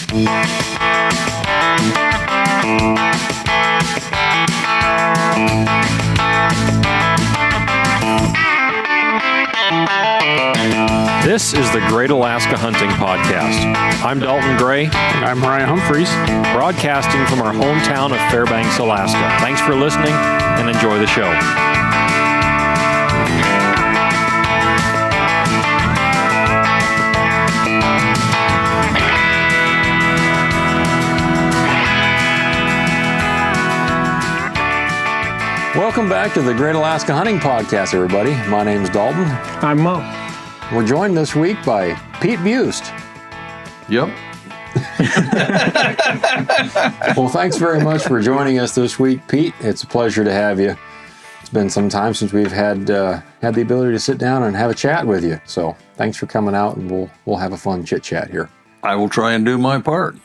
This is the Great Alaska Hunting Podcast. I'm Dalton Gray. I'm Ryan Humphreys. Broadcasting from our hometown of Fairbanks, Alaska. Thanks for listening and enjoy the show. Welcome back to the Great Alaska Hunting Podcast, everybody. My name's Dalton. I'm Moe. We're joined this week by Pete Buist. Yep. Well, thanks very much for joining us this week, Pete. It's a pleasure to have you. It's been some time since we've had the ability to sit down and have a chat with you. So thanks for coming out, and we'll have a fun chit chat here. I will try and do my part.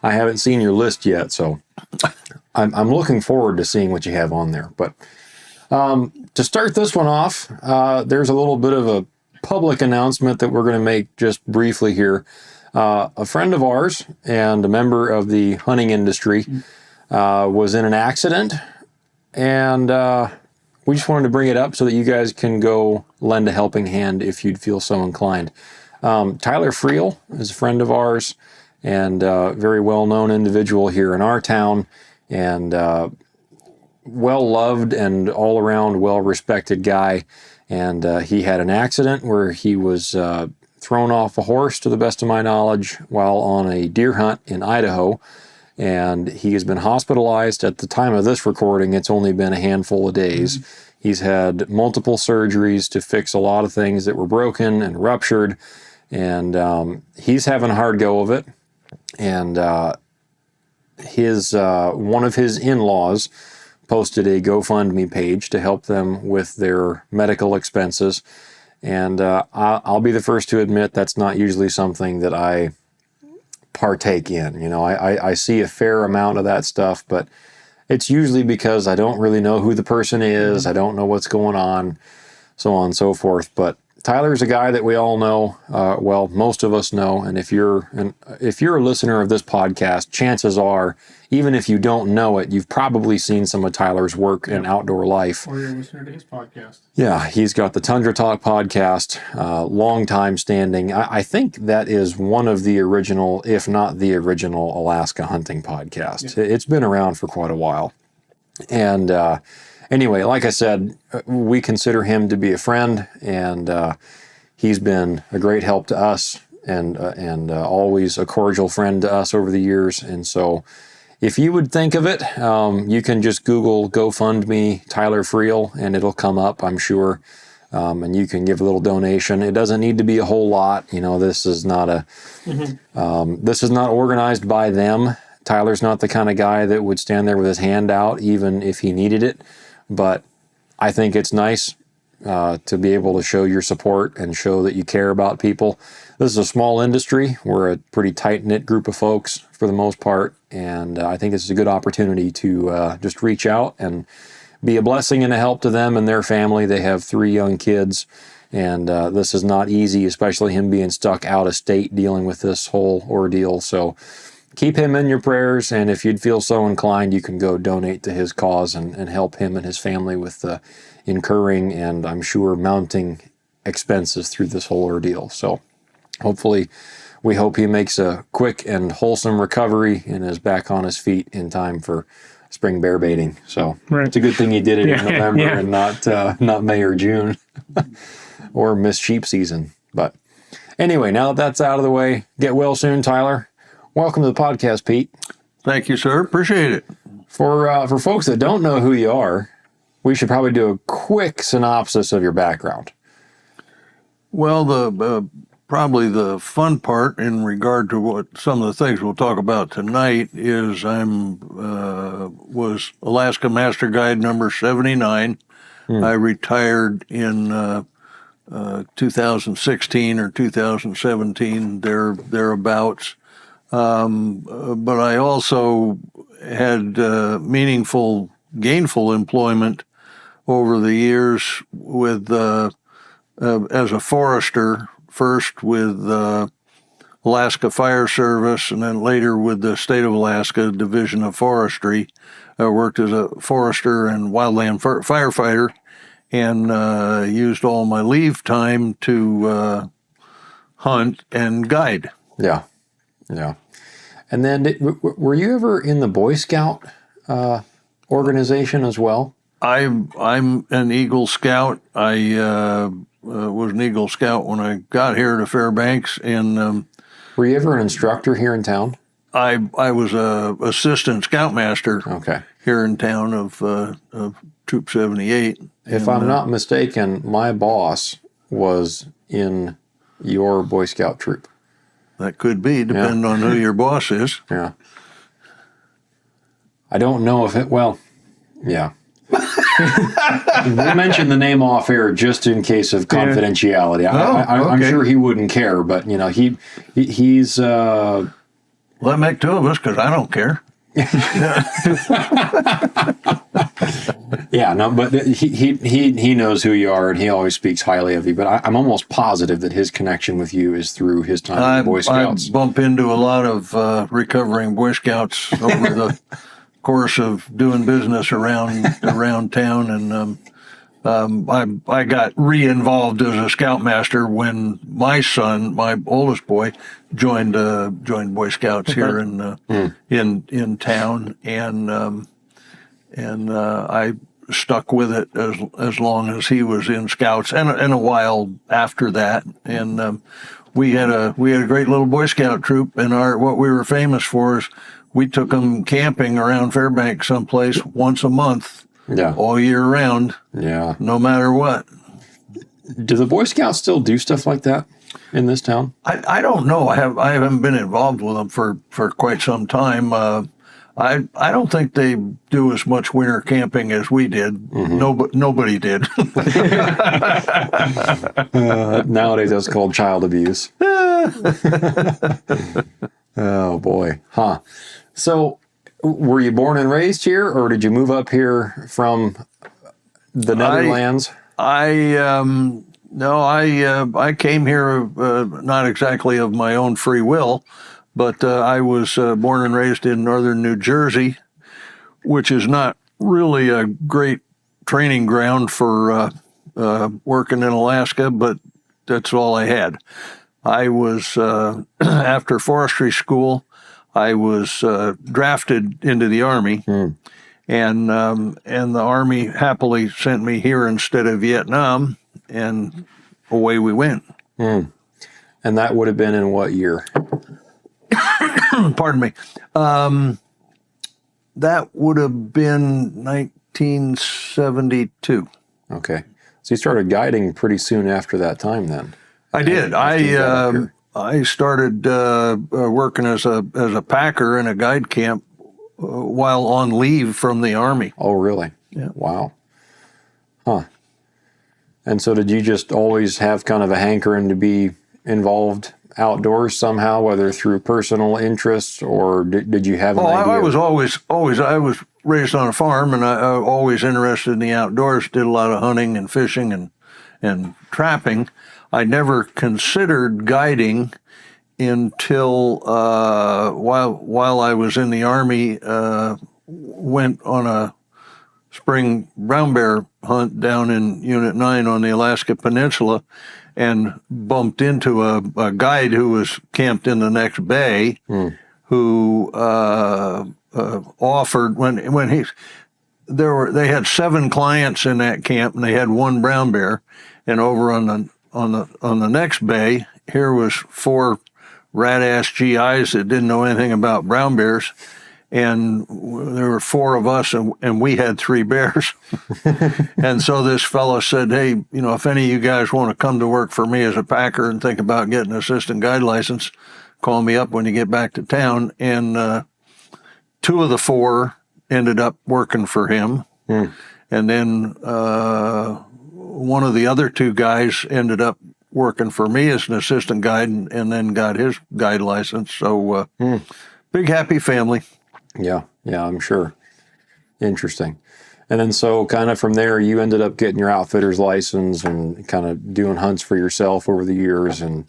I haven't seen your list yet, so I'm looking forward to seeing what you have on there. But to start this one off, there's a little bit of a public announcement that we're going to make just briefly here. A friend of ours and a member of the hunting industry was in an accident, and we just wanted to bring it up so that you guys can go lend a helping hand if you'd feel so inclined. Tyler Friel is a friend of ours and a very well-known individual here in our town, and well-loved and all-around well-respected guy. And he had an accident where he was thrown off a horse, to the best of my knowledge, while on a deer hunt in Idaho. And he has been hospitalized. At the time of this recording, it's only been a handful of days. Mm-hmm. He's had multiple surgeries to fix a lot of things that were broken and ruptured. And he's having a hard go of it. And one of his in-laws posted a GoFundMe page to help them with their medical expenses. And I'll be the first to admit that's not usually something that I partake in. You know, I see a fair amount of that stuff, but it's usually because I don't really know who the person is. I don't know what's going on, so on and so forth. But Tyler's a guy that we all know, well, most of us know, and if you're a listener of this podcast, chances are, even if you don't know it, you've probably seen some of Tyler's work in outdoor life. Or you're a listener to his podcast. Yeah, he's got the Tundra Talk podcast, long time standing. I think that is one of the original, if not the original, Alaska hunting podcast. Yeah. It's been around for quite a while. And anyway, like I said, we consider him to be a friend, and he's been a great help to us, and always a cordial friend to us over the years. And so, if you would think of it, you can just Google GoFundMe Tyler Friel, and it'll come up, I'm sure. And you can give a little donation. It doesn't need to be a whole lot. You know, this is not this is not organized by them. Tyler's not the kind of guy that would stand there with his hand out, even if he needed it. But I think it's nice to be able to show your support and show that you care about people. This is a small industry. We're a pretty tight-knit group of folks for the most part, and I think this is a good opportunity to just reach out and be a blessing and a help to them and their family. They have 3 young kids, and this is not easy, especially him being stuck out of state dealing with this whole ordeal. So keep him in your prayers, and if you'd feel so inclined, you can go donate to his cause and help him and his family with the incurring and, I'm sure, mounting expenses through this whole ordeal. So hopefully, we hope he makes a quick and wholesome recovery and is back on his feet in time for spring bear baiting. So It's a good thing he did it in November and not May or June or miss sheep season. But anyway, now that that's out of the way, get well soon, Tyler. Welcome to the podcast, Pete. Thank you, sir. Appreciate it. For folks that don't know who you are, we should probably do a quick synopsis of your background. Well, probably the fun part in regard to what some of the things we'll talk about tonight is was Alaska Master Guide number 79. I retired in 2016 or 2017, thereabouts. But I also had meaningful, gainful employment over the years with as a forester, first with Alaska Fire Service, and then later with the State of Alaska Division of Forestry. I worked as a forester and wildland firefighter, and used all my leave time to hunt and guide. Yeah. Yeah. And then were you ever in the Boy Scout organization as well? I'm an Eagle Scout. I was an Eagle Scout when I got here to Fairbanks, and Were you ever an instructor here in town? I was a assistant scoutmaster Okay. here in town of Troop 78. If I'm not mistaken, my boss was in your Boy Scout troop. That could be, depending on who your boss is. Yeah. I don't know if it, well, yeah. We mentioned the name off air just in case of confidentiality. I'm okay. sure he wouldn't care, but you know, he's Well, that make two of us because I don't care. yeah, no, but he knows who you are, and he always speaks highly of you. But I'm almost positive that his connection with you is through his time in the Boy Scouts. I bump into a lot of recovering Boy Scouts over the course of doing business around town, and I got re-involved as a scoutmaster when my son, my oldest boy, joined Boy Scouts here in town, and I stuck with it as long as he was in Scouts, and a while after that, and we had a great little Boy Scout troop, and what we were famous for is we took them camping around Fairbanks someplace once a month. Yeah. All year round. Yeah. No matter what. Do the Boy Scouts still do stuff like that in this town? I don't know. I haven't been involved with them for quite some time. I don't think they do as much winter camping as we did. Mm-hmm. Nobody did. Nowadays that's called child abuse. Oh boy. Huh. So were you born and raised here, or did you move up here from the Netherlands? No, I came here not exactly of my own free will, but I was born and raised in northern New Jersey, which is not really a great training ground for working in Alaska, but that's all I had. I was after forestry school, I was drafted into the Army, and the Army happily sent me here instead of Vietnam, and away we went. And that would have been in what year? Pardon me. That would have been 1972. Okay, so you started guiding pretty soon after that time, then. I did. I started working as a packer in a guide camp while on leave from the Army. Oh, really? Yeah. Wow. Huh. And so did you just always have kind of a hankering to be involved outdoors somehow, whether through personal interests, or did you have an idea? I was always, I was raised on a farm, and I always interested in the outdoors, did a lot of hunting and fishing and trapping. I never considered guiding until while I was in the Army, went on a spring brown bear hunt down in Unit 9 on the Alaska Peninsula, and bumped into a guide who was camped in the next bay, who offered they had 7 clients in that camp, and they had 1 brown bear, and over on the next bay, here was 4 rat-ass GIs that didn't know anything about brown bears, and there were 4 of us, and we had 3 bears. And so this fellow said, hey, if any of you guys want to come to work for me as a packer and think about getting an assistant guide license, call me up when you get back to town. And 2 of the 4 ended up working for him. And then one of the other 2 guys ended up working for me as an assistant guide, and then got his guide license. So big happy family. Yeah, I'm sure. Interesting. And then so kind of from there, you ended up getting your outfitter's license and kind of doing hunts for yourself over the years. And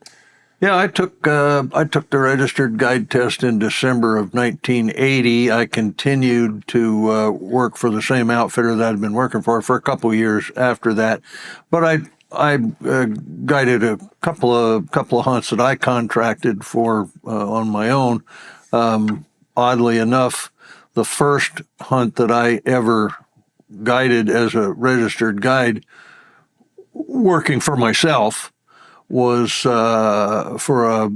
Yeah, I took the registered guide test in December of 1980. I continued to work for the same outfitter that I'd been working for a couple of years after that, but I guided a couple of hunts that I contracted for on my own. Oddly enough, the first hunt that I ever guided as a registered guide, working for myself, was for a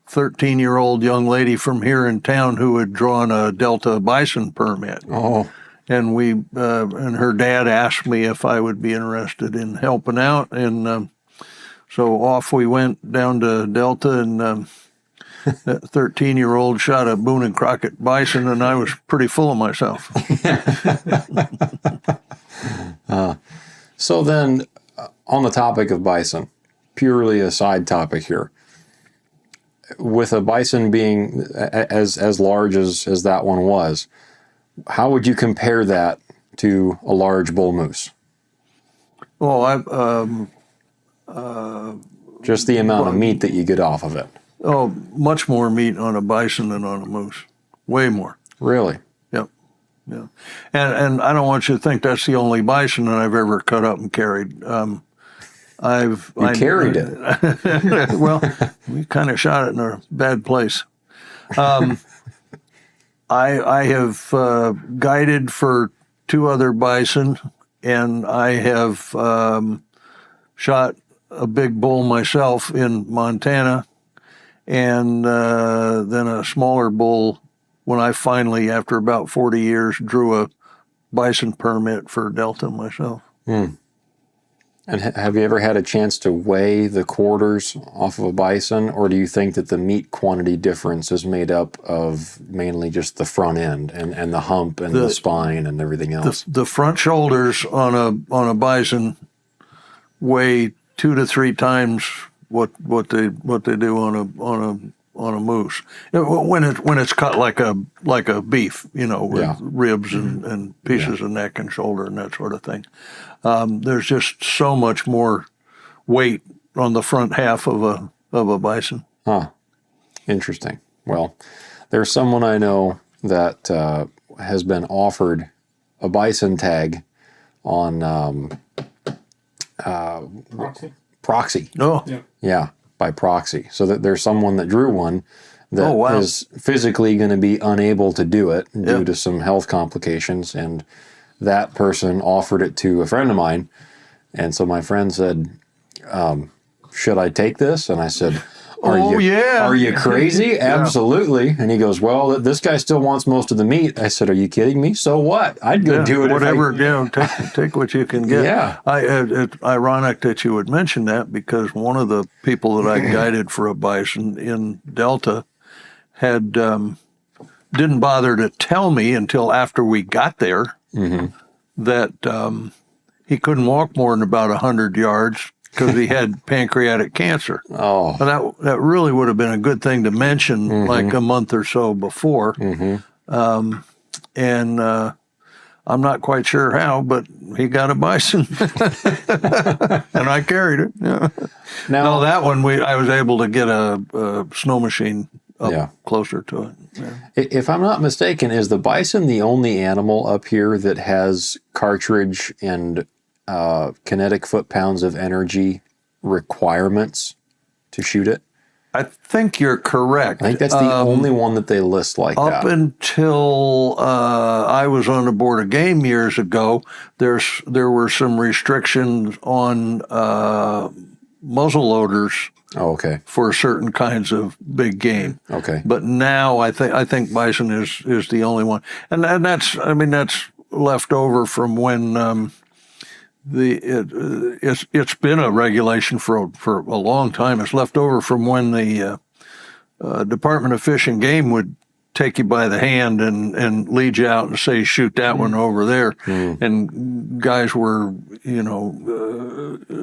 13-year-old young lady from here in town who had drawn a Delta bison permit. Oh, And and her dad asked me if I would be interested in helping out, and so off we went down to Delta, and that 13-year-old shot a Boone and Crockett bison, and I was pretty full of myself. so then on the topic of bison, purely a side topic here. With a bison being as large as that one was, how would you compare that to a large bull moose? Well, Just the amount of meat that you get off of it. Oh, much more meat on a bison than on a moose. Way more. Really? Yep. Yeah. And I don't want you to think that's the only bison that I've ever cut up and carried. You carried it. Well, we kind of shot it in a bad place. I have guided for 2 other bison, and I have shot a big bull myself in Montana, and then a smaller bull when I finally, after about 40 years, drew a bison permit for Delta myself. And have you ever had a chance to weigh the quarters off of a bison, or do you think that the meat quantity difference is made up of mainly just the front end and the hump and the spine and everything else? The front shoulders on a bison weigh 2 to 3 times what they do on a moose when it's cut like a beef, with ribs and pieces of neck and shoulder and that sort of thing. There's just so much more weight on the front half of a bison. Huh. Interesting. Well, there's someone I know that has been offered a bison tag on proxy. Oh, Yeah, by proxy. So that there's someone that drew one that is physically going to be unable to do it due to some health complications, and that person offered it to a friend of mine. And so my friend said, should I take this? And I said, are you crazy? Absolutely. And he goes, well, this guy still wants most of the meat. I said, are you kidding me? So what? I'd go do it. Whatever, take what you can get. Yeah. It's ironic that you would mention that, because one of the people that I guided for a bison in Delta had didn't bother to tell me until after we got there that he couldn't walk more than about 100 yards because he had pancreatic cancer. Oh. But that really would have been a good thing to mention like a month or so before. And I'm not quite sure how, but he got a bison. And I carried it. Yeah. Now, that one, I was able to get a snow machine up closer to it. Yeah. If I'm not mistaken, is the bison the only animal up here that has cartridge and kinetic foot-pounds of energy requirements to shoot it? I think you're correct. I think that's the only one that they list like that. Up until I was on the Board of Game years ago, there were some restrictions on muzzle loaders. Oh, okay. For certain kinds of big game. Okay. But now I think bison is the only one, and that's left over from when it's been a regulation for a long time. It's left over from when the Department of Fish and Game would take you by the hand and lead you out and say, shoot that one over there. And guys were,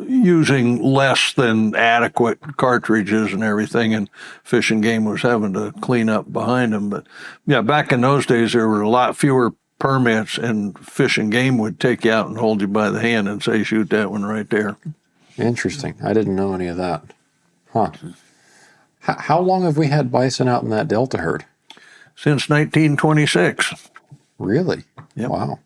using less than adequate cartridges and everything, and Fish and Game was having to clean up behind them. But yeah, back in those days, there were a lot fewer permits, and Fish and Game would take you out and hold you by the hand and say, shoot that one right there. Interesting. I didn't know any of that. Huh. How long have we had bison out in that Delta herd? Since 1926. Really? Yep. Wow.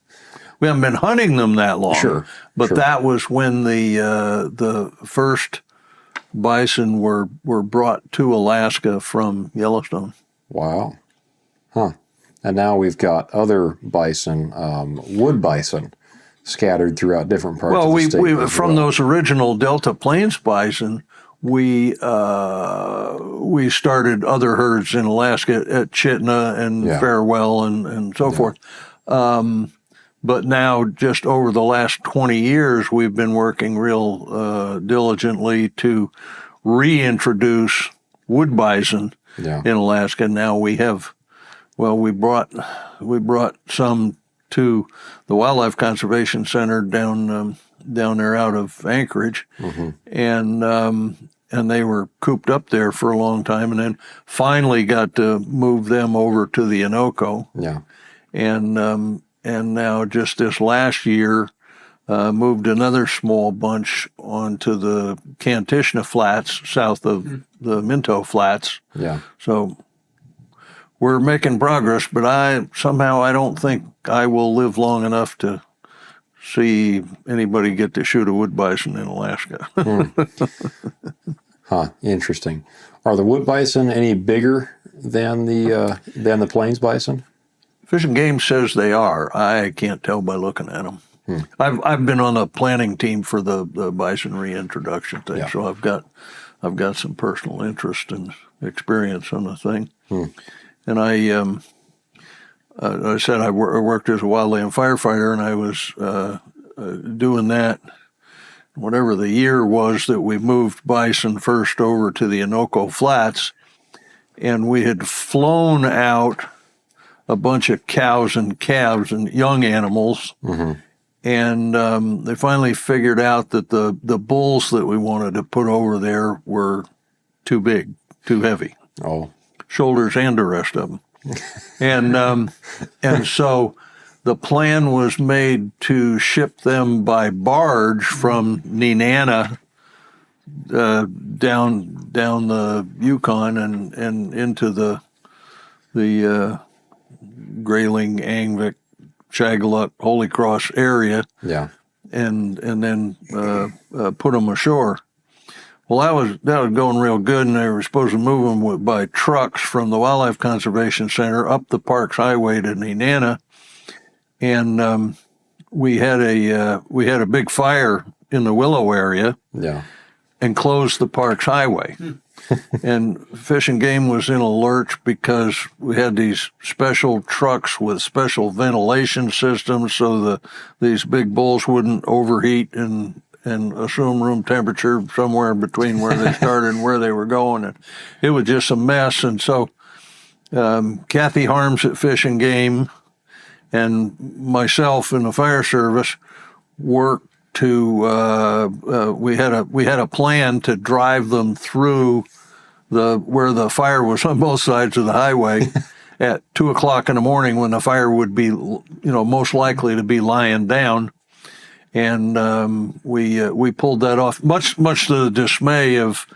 We haven't been hunting them that long. Sure. But that was when the first bison were brought to Alaska from Yellowstone. Wow. Huh. And now we've got other bison, wood bison, scattered throughout different parts of the state. Well, from those original Delta Plains bison, we started other herds in Alaska at Chitina and Farewell and so forth. But now, just over the last 20 years, we've been working real diligently to reintroduce wood bison in Alaska. Now we have, we brought some to the Wildlife Conservation Center down there out of Anchorage, and they were cooped up there for a long time, and then finally got to move them over to the Anoco. Yeah. And now just this last year, moved another small bunch onto the Kantishna Flats south of the Minto Flats. Yeah. So we're making progress, but I don't think I will live long enough to see anybody get to shoot a wood bison in Alaska. Huh. Interesting. Are the wood bison any bigger than the plains bison? Fish and Game says they are. I can't tell by looking at them. I've been on the planning team for the bison reintroduction thing, so I've got some personal interest and experience on the thing. And I said I worked as a wildland firefighter, and I was doing that. Whatever the year was that we moved bison first over to the Anoco Flats, and we had flown out a bunch of cows and calves and young animals. And they finally figured out that the bulls that we wanted to put over there were too big, too heavy. Oh. Shoulders and the rest of them. And so the plan was made to ship them by barge from Nenana down the Yukon and into the Grayling, Angvik, Shagaluk, Holy Cross area, and then put them ashore. Well, that was going real good, and they were supposed to move them by trucks from the Wildlife Conservation Center up the Parks Highway to Nenana, and we had a big fire in the Willow area, and closed the Parks Highway. And Fish and Game was in a lurch because we had these special trucks with special ventilation systems so these big bulls wouldn't overheat and assume room temperature somewhere between where they started and where they were going. And it was just a mess. And so Kathy Harms at Fish and Game and myself in the fire service worked to we had a plan to drive them through where the fire was on both sides of the highway at 2:00 in the morning when the fire would be most likely to be lying down, and we pulled that off much to the dismay of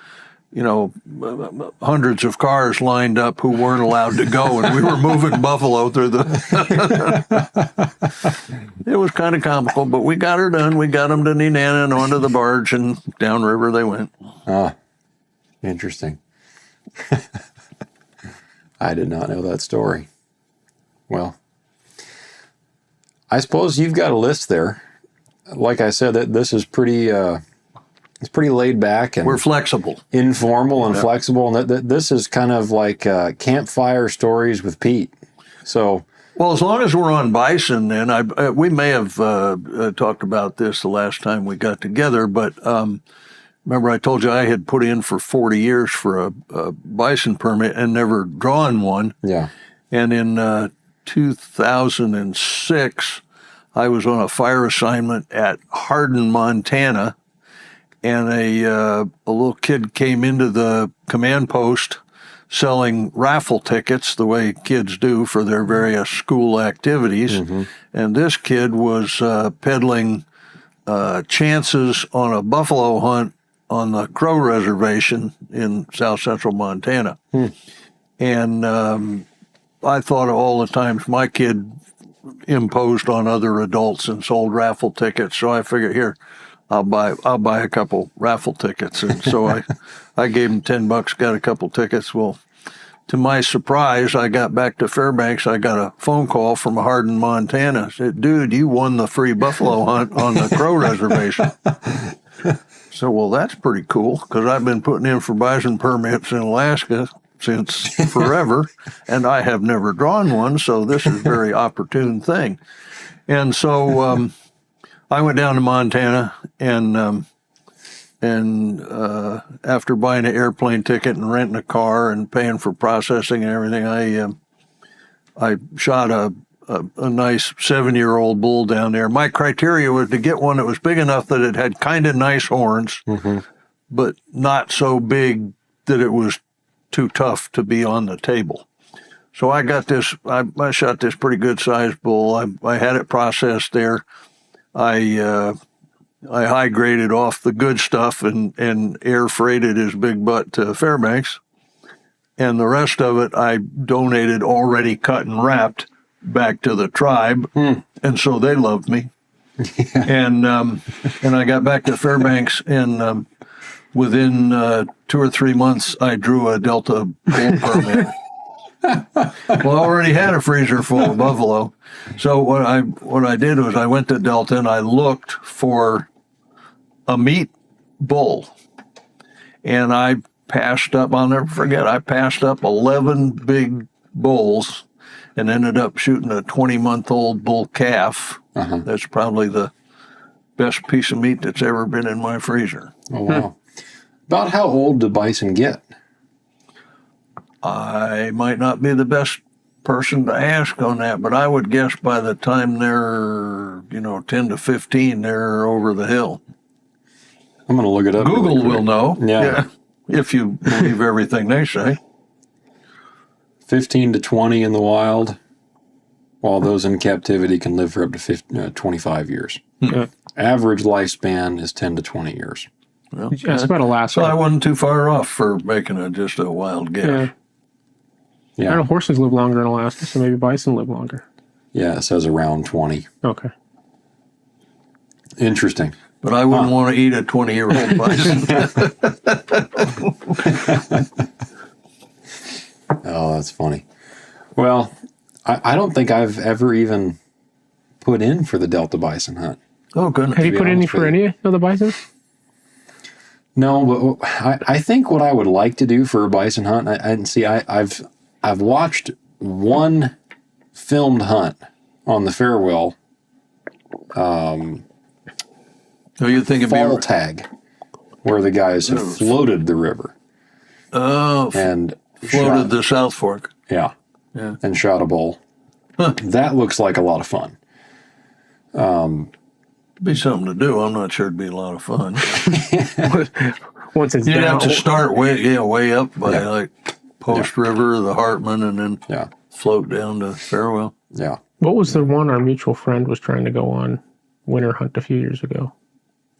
hundreds of cars lined up who weren't allowed to go, and we were moving buffalo through it was kind of comical, but we got her done. We got them to Nenana and onto the barge, and downriver they went. Ah, interesting. I did not know that story. Well, I suppose you've got a list there. Like I said, that this is pretty it's pretty laid back, and we're flexible, informal and flexible, and this is kind of like campfire stories with Pete. So, well, as long as we're on bison, then we may have talked about this the last time we got together, but remember I told you I had put in for 40 years for a bison permit and never drawn one. Yeah. And in 2006, I was on a fire assignment at Hardin, Montana, and a little kid came into the command post selling raffle tickets the way kids do for their various school activities. And this kid was peddling chances on a buffalo hunt the Crow Reservation in south central Montana. And I thought of all the times my kid imposed on other adults and sold raffle tickets. So I figured, here, I'll buy a couple raffle tickets. And so I gave him $10, got a couple tickets. Well, to my surprise, I got back to Fairbanks. I got a phone call from Hardin, Montana. Said, dude, you won the free buffalo hunt on the Crow Reservation. So, well, that's pretty cool, because I've been putting in for bison permits in Alaska since forever, and I have never drawn one, so this is a very opportune thing. And so I went down to Montana, and after buying an airplane ticket and renting a car and paying for processing and everything, I shot a nice 7-year-old bull down there. My criteria was to get one that was big enough that it had kind of nice horns, but not so big that it was too tough to be on the table. So I got this, I shot this pretty good sized bull. I had it processed there. I high graded off the good stuff and air freighted his big butt to Fairbanks. And the rest of it, I donated already cut and wrapped back to the tribe. And so they loved me. And I got back to Fairbanks, and within 2 or 3 months, I drew a Delta bull permit. Well, I already had a freezer full of buffalo. So what I did was I went to Delta and I looked for a meat bull. And I passed up, I'll never forget, I passed up 11 big bulls and ended up shooting a 20-month-old bull calf. That's probably the best piece of meat that's ever been in my freezer. Oh, wow. About how old do bison get? I might not be the best person to ask on that, but I would guess by the time they're, 10 to 15, they're over the hill. I'm going to look it up. Google really will know. Yeah. If you believe everything they say. 15 to 20 in the wild, while those in captivity can live for up to 25 years. Average lifespan is 10 to 20 years. Well, that's about Alaska. So I wasn't too far off for making just a wild guess. I know horses live longer in Alaska, so maybe bison live longer. Yeah, it says around 20. Okay. Interesting. But I wouldn't want to eat a 20-year-old bison. Oh, that's funny. Well, I don't think I've ever even put in for the Delta bison hunt. Oh, goodness. Have you put in for any of the bison? No, but I think what I would like to do for a bison hunt, I've watched one filmed hunt on the Farewell. So you think it'd fall be tag, where the guys have floated the river. and floated the South Fork. Yeah. And shot a bull. That looks like a lot of fun. Be something to do. I'm not sure it'd be a lot of fun. Once it's You'd down, have to start way up by like Post River, the Hartman, and then float down to Farewell. Yeah. What was the one our mutual friend was trying to go on winter hunt a few years ago?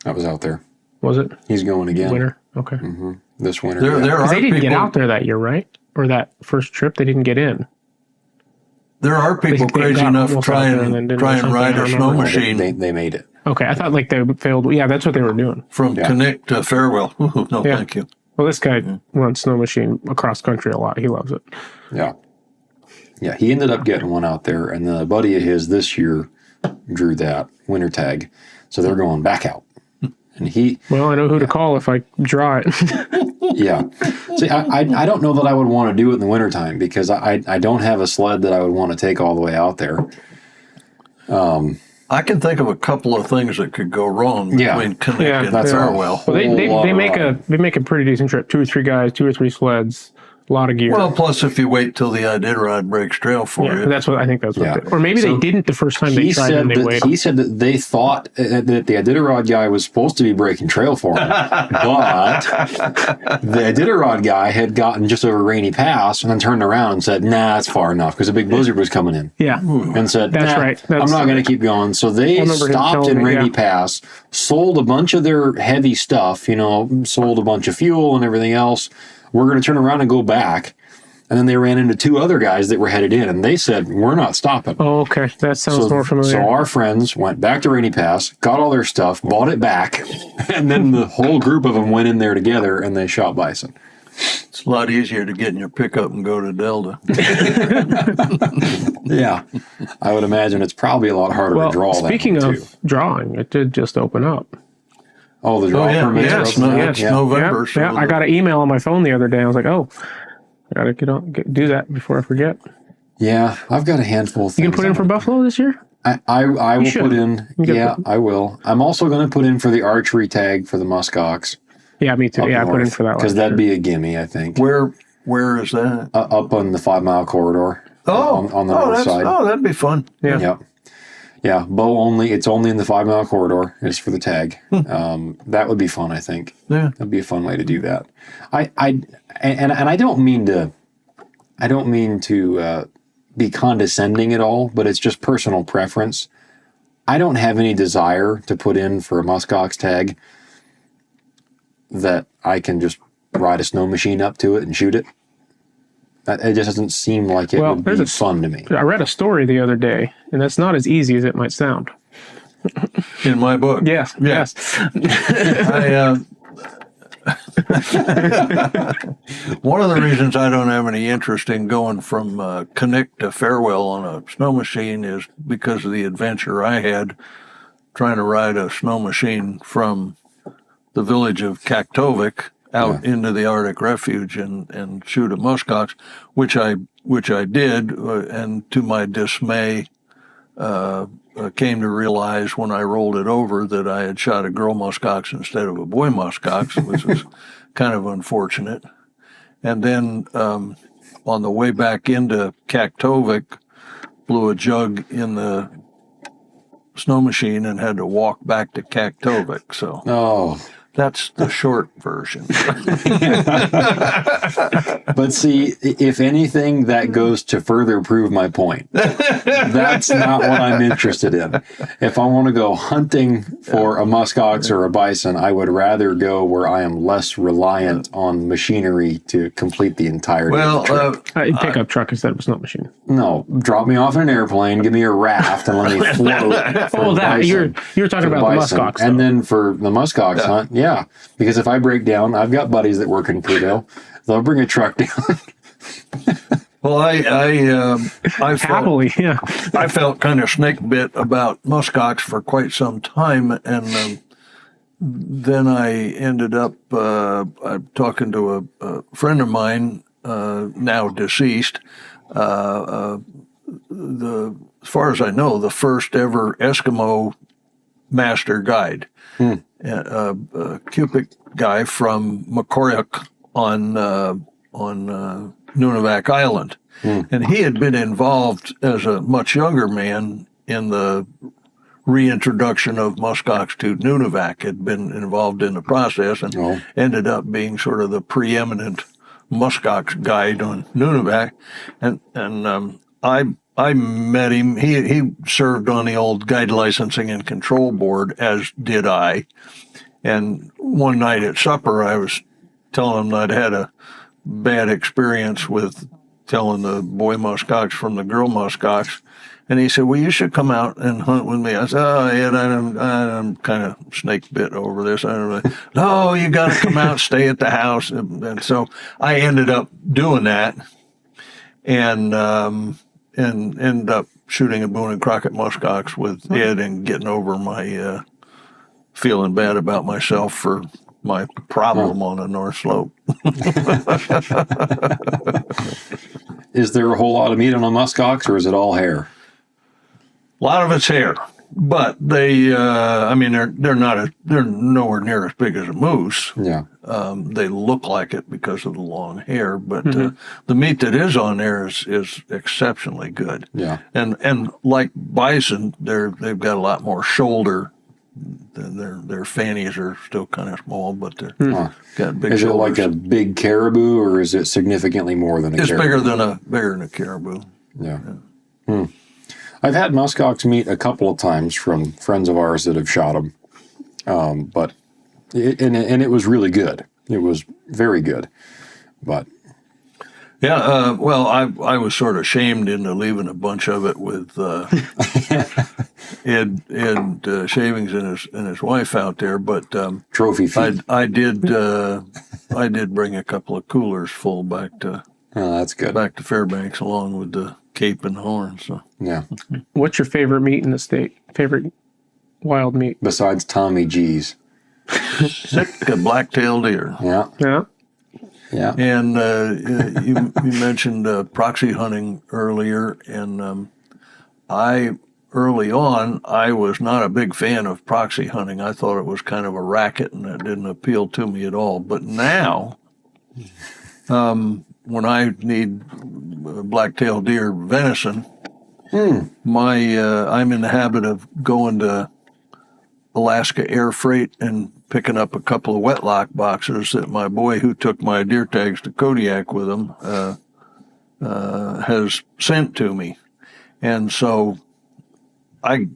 I was out there. Was it? He's going again. Winter? Okay. Mm-hmm. This winter. There are they didn't get people- out there that year, right? Or that first trip, they didn't get in. There are people They crazy got enough to almost try out there and then and didn't or ride something, I a don't snow know. machine They made it. Okay, I thought like they failed. Yeah, that's what they were doing. from Connect to Farewell. No, Yeah. thank you. Well, this guy runs snow machine across country a lot. He loves it. Yeah. Yeah, he ended up getting one out there, and then a buddy of his this year drew that winter tag. So they're going back out. And he... Well, I know who to call if I draw it. Yeah. See, I don't know that I would want to do it in the wintertime because I don't have a sled that I would want to take all the way out there. I can think of a couple of things that could go wrong between Connect and that's Farewell. Well, they make a pretty decent trip. 2 or 3 guys, 2 or 3 sleds, A lot of gear. Well, plus if you wait till the Iditarod breaks trail for yeah, you. that's what I think. That's what. Yeah. Or maybe they didn't the first time they tried and they waited. He said that they thought that the Iditarod guy was supposed to be breaking trail for him, but the Iditarod guy had gotten just over Rainy Pass and then turned around and said, "Nah, it's far enough," because a big blizzard was coming in. Yeah, And said, that's right. I'm not going to keep going. So they stopped in Rainy Pass, sold a bunch of their heavy stuff, sold a bunch of fuel and everything else. We're going to turn around and go back. And then they ran into two other guys that were headed in, and they said, "We're not stopping." Oh, okay. That sounds more familiar. So our friends went back to Rainy Pass, got all their stuff, bought it back, and then the whole group of them went in there together, and they shot bison. It's a lot easier to get in your pickup and go to Delta. Yeah. I would imagine it's probably a lot harder to draw that speaking one, of too. drawing, it did just open up. Oh, the draw permits are open now? It's November. Yeah, I got an email on my phone the other day. I was like, oh, I got to do that before I forget. Yeah, I've got a handful of things. You can put in for Buffalo this year? I will put in. Yeah, I will. I'm also going to put in for the archery tag for the muskox. Yeah, me too. Yeah, I put in for that because that'd be a gimme, I think. Where is that? Up on the 5 Mile corridor. On the north side. Oh, that'd be fun. Yeah. Yep. Yeah, bow only. It's only in the 5 Mile corridor. Is for the tag. That would be fun. I think. Yeah, that'd be a fun way to do that. I don't mean to be condescending at all, but it's just personal preference. I don't have any desire to put in for a muskox tag that I can just ride a snow machine up to it and shoot it. It just doesn't seem like it would be fun to me. I read a story the other day, and that's not as easy as it might sound. In my book. Yes. Yeah. Yes. One of the reasons I don't have any interest in going from Knik to Farewell on a snow machine is because of the adventure I had trying to ride a snow machine from the village of Kaktovik out into the Arctic Refuge and shoot a muskox, which I did, and to my dismay, came to realize when I rolled it over that I had shot a girl muskox instead of a boy muskox, which was kind of unfortunate. And then on the way back into Kaktovik, blew a jug in the snow machine and had to walk back to Kaktovik. So that's the short version. But see, if anything, that goes to further prove my point. That's not what I'm interested in. If I want to go hunting for a muskox or a bison, I would rather go where I am less reliant on machinery to complete the entirety of the trip. Pickup truck instead of a snow machine. No, drop me off in an airplane, give me a raft, and let me float. You're talking about the muskox. And then for the muskox hunt, yeah. Because if I break down, I've got buddies that work in Prudhoe. They'll bring a truck down. Well, I felt, happily, yeah. I felt kind of snake bit about muskox for quite some time, and then I ended up talking to a friend of mine, now deceased. As far as I know, the first ever Eskimo master guide, a Cupid guy from Makoryuk on Nunivak Island. And he had been involved as a much younger man in the reintroduction of muskox to Nunivak, had been involved in the process and ended up being sort of the preeminent muskox guide on Nunivak. And I met him. He served on the old guide licensing and control board, as did I. And one night at supper, I was telling him I'd had a bad experience with telling the boy muskox from the girl muskox. And he said, well, you should come out and hunt with me. I said, oh, Ed, I'm kind of snake bit over this. I don't know. No, you got to come out, stay at the house. And so I ended up doing that and ended up shooting a Boone and Crockett muskox with Ed and getting over my feeling bad about myself for my problem on the North Slope. Is there a whole lot of meat on a muskox, or is it all hair? A lot of it's hair. But they, I mean, they're nowhere near as big as a moose. Yeah. They look like it because of the long hair, but the meat that is on there is exceptionally good. Yeah. And like bison, they've got a lot more shoulder. Their fannies are still kind of small, but they're got big Is it shoulders. like a big caribou, or is it significantly more than a It's caribou? bigger than a caribou. Yeah. I've had muskox meat a couple of times from friends of ours that have shot them, but it was really good. It was very good, but Yeah, well, I was sort of shamed into leaving a bunch of it with Ed Shavings and his wife out there, but trophy feed. I did bring a couple of coolers full back to That's good. Fairbanks along with the cape and horn. So Yeah. What's your favorite meat in the state? Favorite wild meat? Besides Tommy G's. sick a black-tailed deer. Yeah. Yeah. Yeah. And you mentioned proxy hunting earlier, and early on, I was not a big fan of proxy hunting. I thought it was kind of a racket, and it didn't appeal to me at all. But now, when I need black-tailed deer venison, I'm in the habit of going to Alaska Air Freight and picking up a couple of wetlock boxes that my boy who took my deer tags to Kodiak with him has sent to me. And so I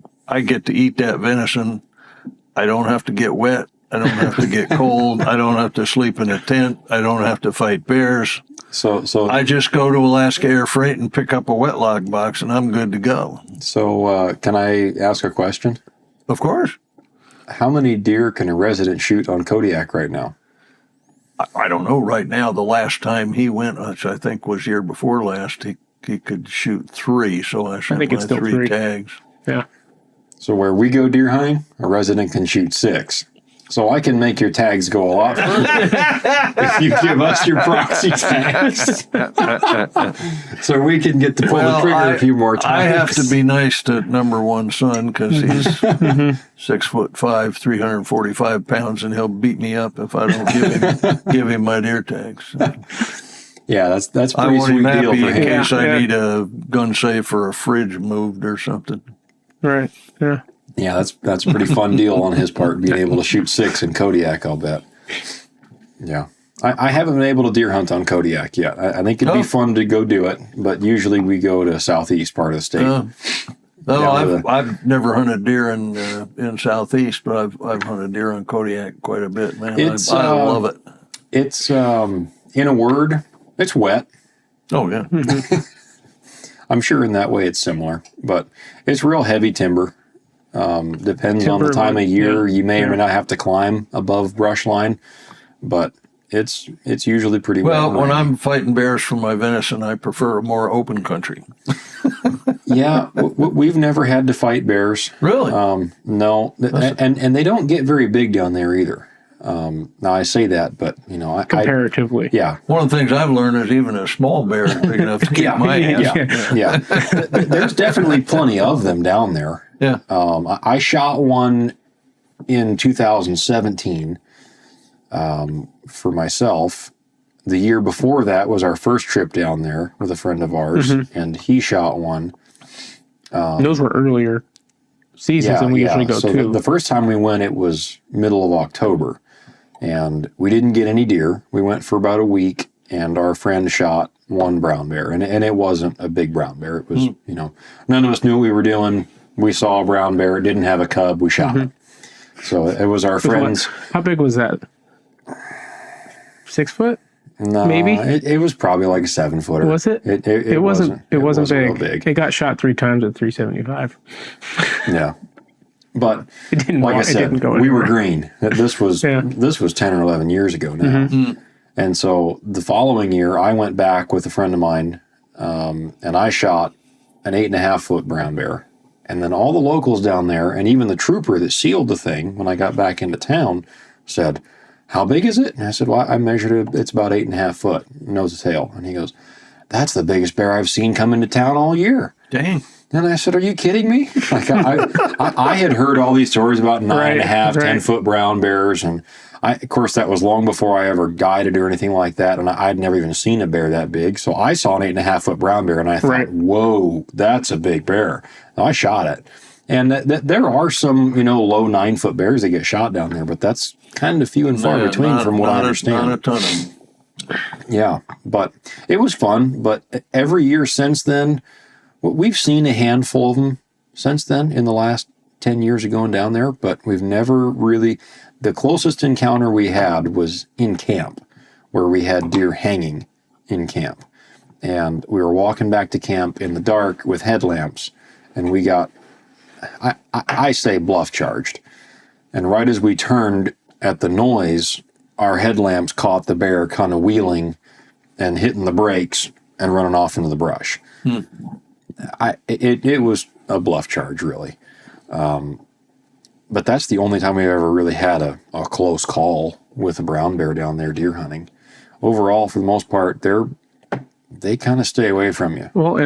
get to eat that venison. I don't have to get wet. I don't have to get cold. I don't have to sleep in a tent. I don't have to fight bears. So I just go to Alaska Air Freight and pick up a wetlock box, and I'm good to go. can I ask a question? Of course. How many deer can a resident shoot on Kodiak right now? I don't know right now. The last time he went, which I think was year before last, he could shoot 3. So I sent think it's my still 3 3. tags. Yeah. So where we go deer hunting, a resident can shoot 6. So I can make your tags go a lot further if you give us your proxy tags. So we can get to pull the trigger a few more times. I have to be nice to number one son because he's 6'5", 345 pounds, and he'll beat me up if I don't give him my deer tags. Yeah, that's a I pretty want him sweet deal happy for in him. case I Yeah. need a gun safe or a fridge moved or something. Right. Yeah. Yeah, that's a pretty fun deal on his part, being able to shoot 6 in Kodiak, I'll bet. Yeah. I haven't been able to deer hunt on Kodiak yet. I think it'd be fun to go do it, but usually we go to southeast part of the state. No, I've never hunted deer in southeast, but I've hunted deer on Kodiak quite a bit, man. I love it. It's, in a word, it's wet. Oh, yeah. I'm sure in that way it's similar, but it's real heavy timber. Depends on the time of year. You may or may not have to climb above brush line, but it's usually pretty Well, wet. when I'm fighting bears for my venison, I prefer a more open country. Yeah, we've never had to fight bears. Really? No, and they don't get very big down there either. Now I say that, but Comparatively. yeah. One of the things I've learned is even a small bear is big enough to keep my ass. Yeah. There's definitely plenty of them down there. Yeah. I shot one in 2017 for myself. The year before that was our first trip down there with a friend of ours, and he shot one. Those were earlier seasons than we usually go so to. The first time we went, it was middle of October, and we didn't get any deer. We went for about a week, and our friend shot one brown bear, and it wasn't a big brown bear. It was, none of us knew what we were doing. We saw a brown bear. It didn't have a cub. We shot it. So it was our friend's. How big was that? 6 foot? No, maybe? It was probably like a 7-footer. Was it? It wasn't big. real big. It got shot 3 times at 375. Yeah, but It didn't. like I it said, didn't go we were anywhere. green. This was 10 or 11 years ago now. And so the following year, I went back with a friend of mine, and I shot an 8.5-foot brown bear. And then all the locals down there, and even the trooper that sealed the thing when I got back into town, said, "How big is it?" And I said, "Well, I measured it. It's about 8.5 foot, nose to tail." And he goes, "That's the biggest bear I've seen come into town all year." Dang. And I said, "Are you kidding me?" Like I had heard all these stories about 9.5, 10-foot brown bears, and of course, that was long before I ever guided or anything like that, and I'd never even seen a bear that big. So I saw an 8.5-foot brown bear, and I thought, "Whoa, that's a big bear." And I shot it, and there are some low 9-foot bears that get shot down there, but that's kind of few and far between, from what I understand. Not a ton of them. Yeah, but it was fun. But every year since then, we've seen a handful of them since then in the last 10 years of going down there, but we've never really. The closest encounter we had was in camp, where we had deer hanging in camp. And we were walking back to camp in the dark with headlamps, and we got, I say, bluff charged. And right as we turned at the noise, our headlamps caught the bear kind of wheeling and hitting the brakes and running off into the brush. It was a bluff charge, really. But that's the only time we ever really had a close call with a brown bear down there deer hunting. Overall, for the most part, they kind of stay away from you. Well,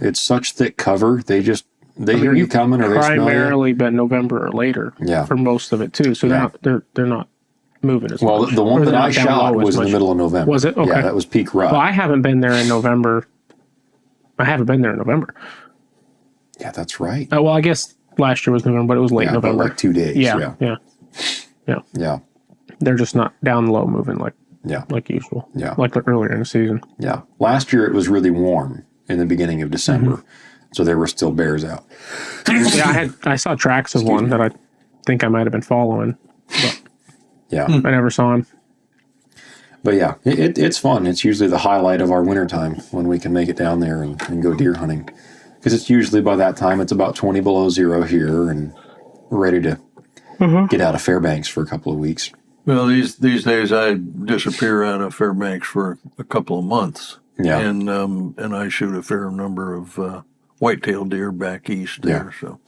it's such thick cover, they hear you coming, or they smell you. Primarily been November or later for most of it too. So they're not moving as much. Well, the one that I shot was in the middle of November. Was it? Okay. Yeah, that was peak rut. Well, I haven't been there in November. Yeah, that's right. Well, I guess last year was November, but it was late November. Like 2 days. Yeah. They're just not down low moving like usual. Yeah. Like earlier in the season. Yeah. Last year it was really warm in the beginning of December, so there were still bears out. Yeah, I saw tracks of one that I think I might have been following, but I never saw him. But yeah, it's fun. It's usually the highlight of our wintertime when we can make it down there and go deer hunting. Because it's usually by that time, it's about 20 below zero here, and we're ready to get out of Fairbanks for a couple of weeks. Well, these days I disappear out of Fairbanks for a couple of months. Yeah. And I shoot a fair number of white-tailed deer back east there. So,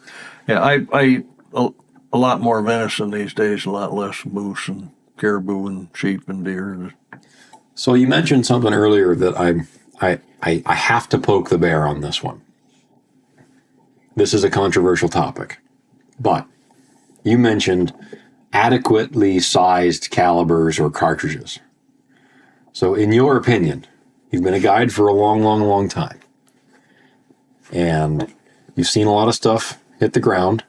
I a lot more venison these days, a lot less moose and caribou and sheep and deer. So you mentioned something earlier that I have to poke the bear on this one. This is a controversial topic, but you mentioned adequately sized calibers or cartridges. So in your opinion, you've been a guide for a long, long, long time, and you've seen a lot of stuff hit the ground.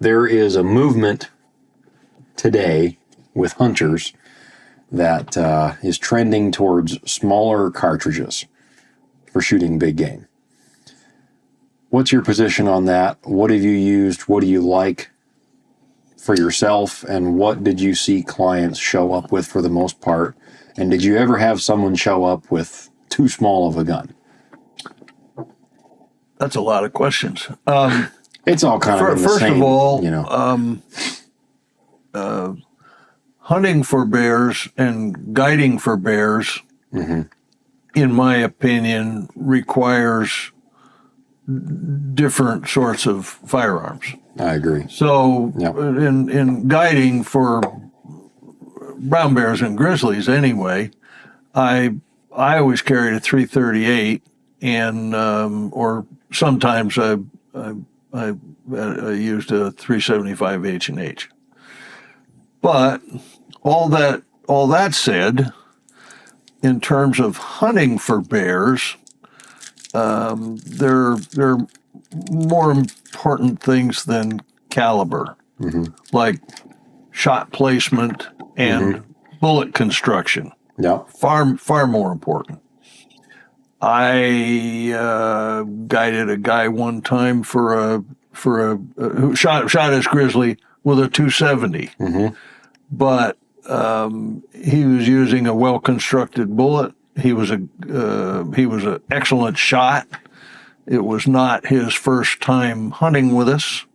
There is a movement today with hunters that is trending towards smaller cartridges for shooting big game. What's your position on that? What have you used? What do you like for yourself? And what did you see clients show up with for the most part? And did you ever have someone show up with too small of a gun? That's a lot of questions. It's all kind of in the first same, of all, hunting for bears and guiding for bears, in my opinion, requires different sorts of firearms. I agree. So in guiding for brown bears and grizzlies anyway, I always carried a .338 and or sometimes I used a .375 H&H. But all that said, in terms of hunting for bears, there are more important things than caliber, like shot placement and bullet construction. Yeah, far more important. I guided a guy one time who shot his grizzly with a .270, but he was using a well-constructed bullet. He was an excellent shot. It was not his first time hunting with us,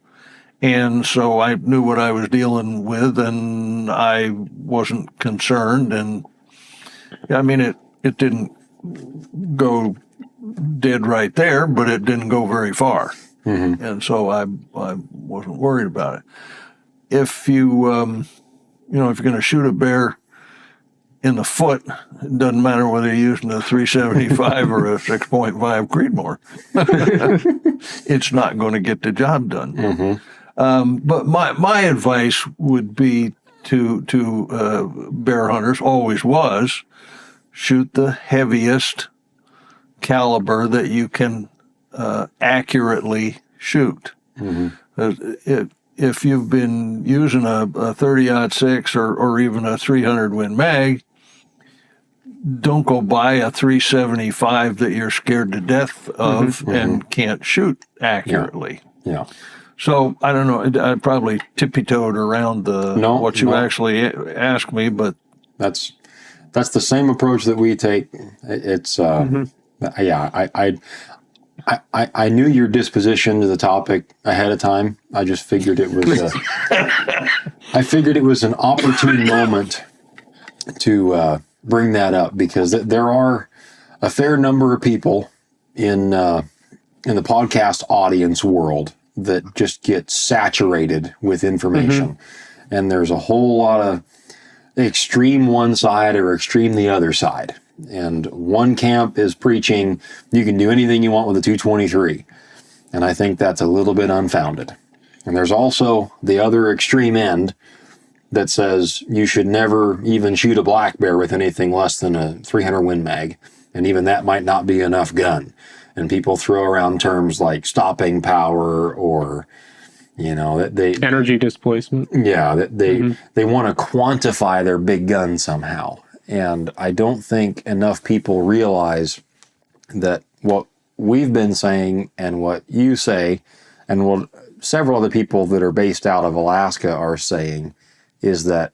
and so I knew what I was dealing with, and I wasn't concerned. And I mean, it didn't go dead right there, but it didn't go very far, and so I wasn't worried about it. If you're going to shoot a bear, in the foot. It doesn't matter whether you're using a 375 or a 6.5 Creedmoor. It's not going to get the job done. But my advice would be to bear hunters, always was, shoot the heaviest caliber that you can accurately shoot. If you've been using a 30-06 or even a 300 Win Mag, don't go buy a 375 that you're scared to death of and can't shoot accurately. Yeah. So I don't know. I probably tippy-toed around what you actually asked me, but that's the same approach that we take. It's I knew your disposition to the topic ahead of time. I just figured it was I figured it was an opportune moment to bring that up, because there are a fair number of people in the podcast audience world that just get saturated with information. And there's a whole lot of extreme one side or extreme the other side. And one camp is preaching you can do anything you want with a 223. And I think that's a little bit unfounded. And there's also the other extreme end that says you should never even shoot a black bear with anything less than a 300 Win Mag. And even that might not be enough gun. And people throw around terms like stopping power or, they energy displacement. Yeah, they want to quantify their big gun somehow. And I don't think enough people realize that what we've been saying and what you say and what several of the people that are based out of Alaska are saying is that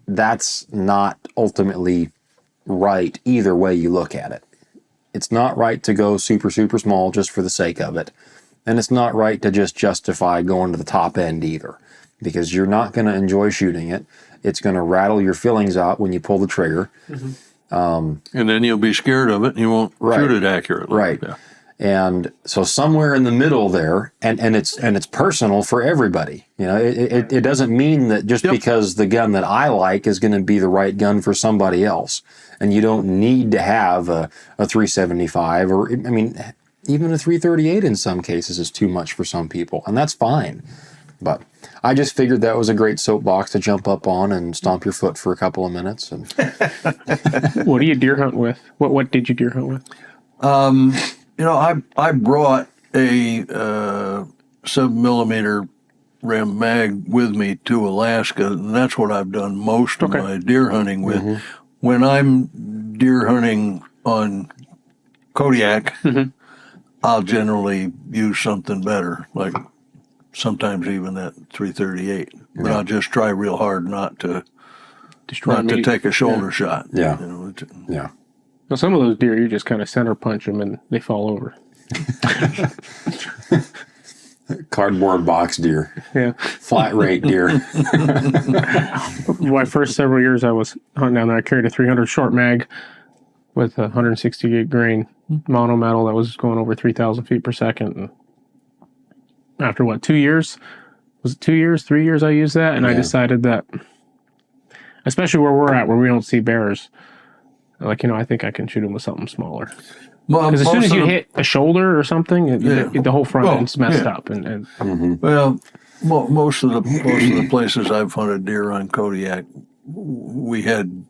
that's not ultimately right either way you look at it. It's not right to go super, super small just for the sake of it. And it's not right to just justify going to the top end either, because you're not going to enjoy shooting it. It's going to rattle your fillings out when you pull the trigger. And then you'll be scared of it and you won't shoot it accurately. Right. Yeah. And so somewhere in the middle there, and it's personal for everybody. It doesn't mean that just because the gun that I like is going to be the right gun for somebody else. And you don't need to have a 375 or, even a 338 in some cases is too much for some people. And that's fine. But I just figured that was a great soapbox to jump up on and stomp your foot for a couple of minutes. And what do you deer hunt with? What did you deer hunt with? I brought a 7mm Ram Mag with me to Alaska, and that's what I've done most of my deer hunting with. When I'm deer hunting on Kodiak, I'll generally use something better, like sometimes even that 338. But I'll just try real hard not to take a shoulder shot. Yeah. Now, some of those deer, you just kind of center punch them and they fall over. Cardboard box deer. Yeah. Flat rate deer. My first several years I was hunting down there, I carried a 300 short mag with a 168 grain mono metal that was going over 3,000 feet per second. And after 2 years? Was it 2 years, 3 years I used that? And I decided that, especially where we're at, where we don't see bears, I think I can shoot them with something smaller. Because as soon as you hit a shoulder or something, the whole front end's messed up. Well, most of the places I've hunted deer on Kodiak, we had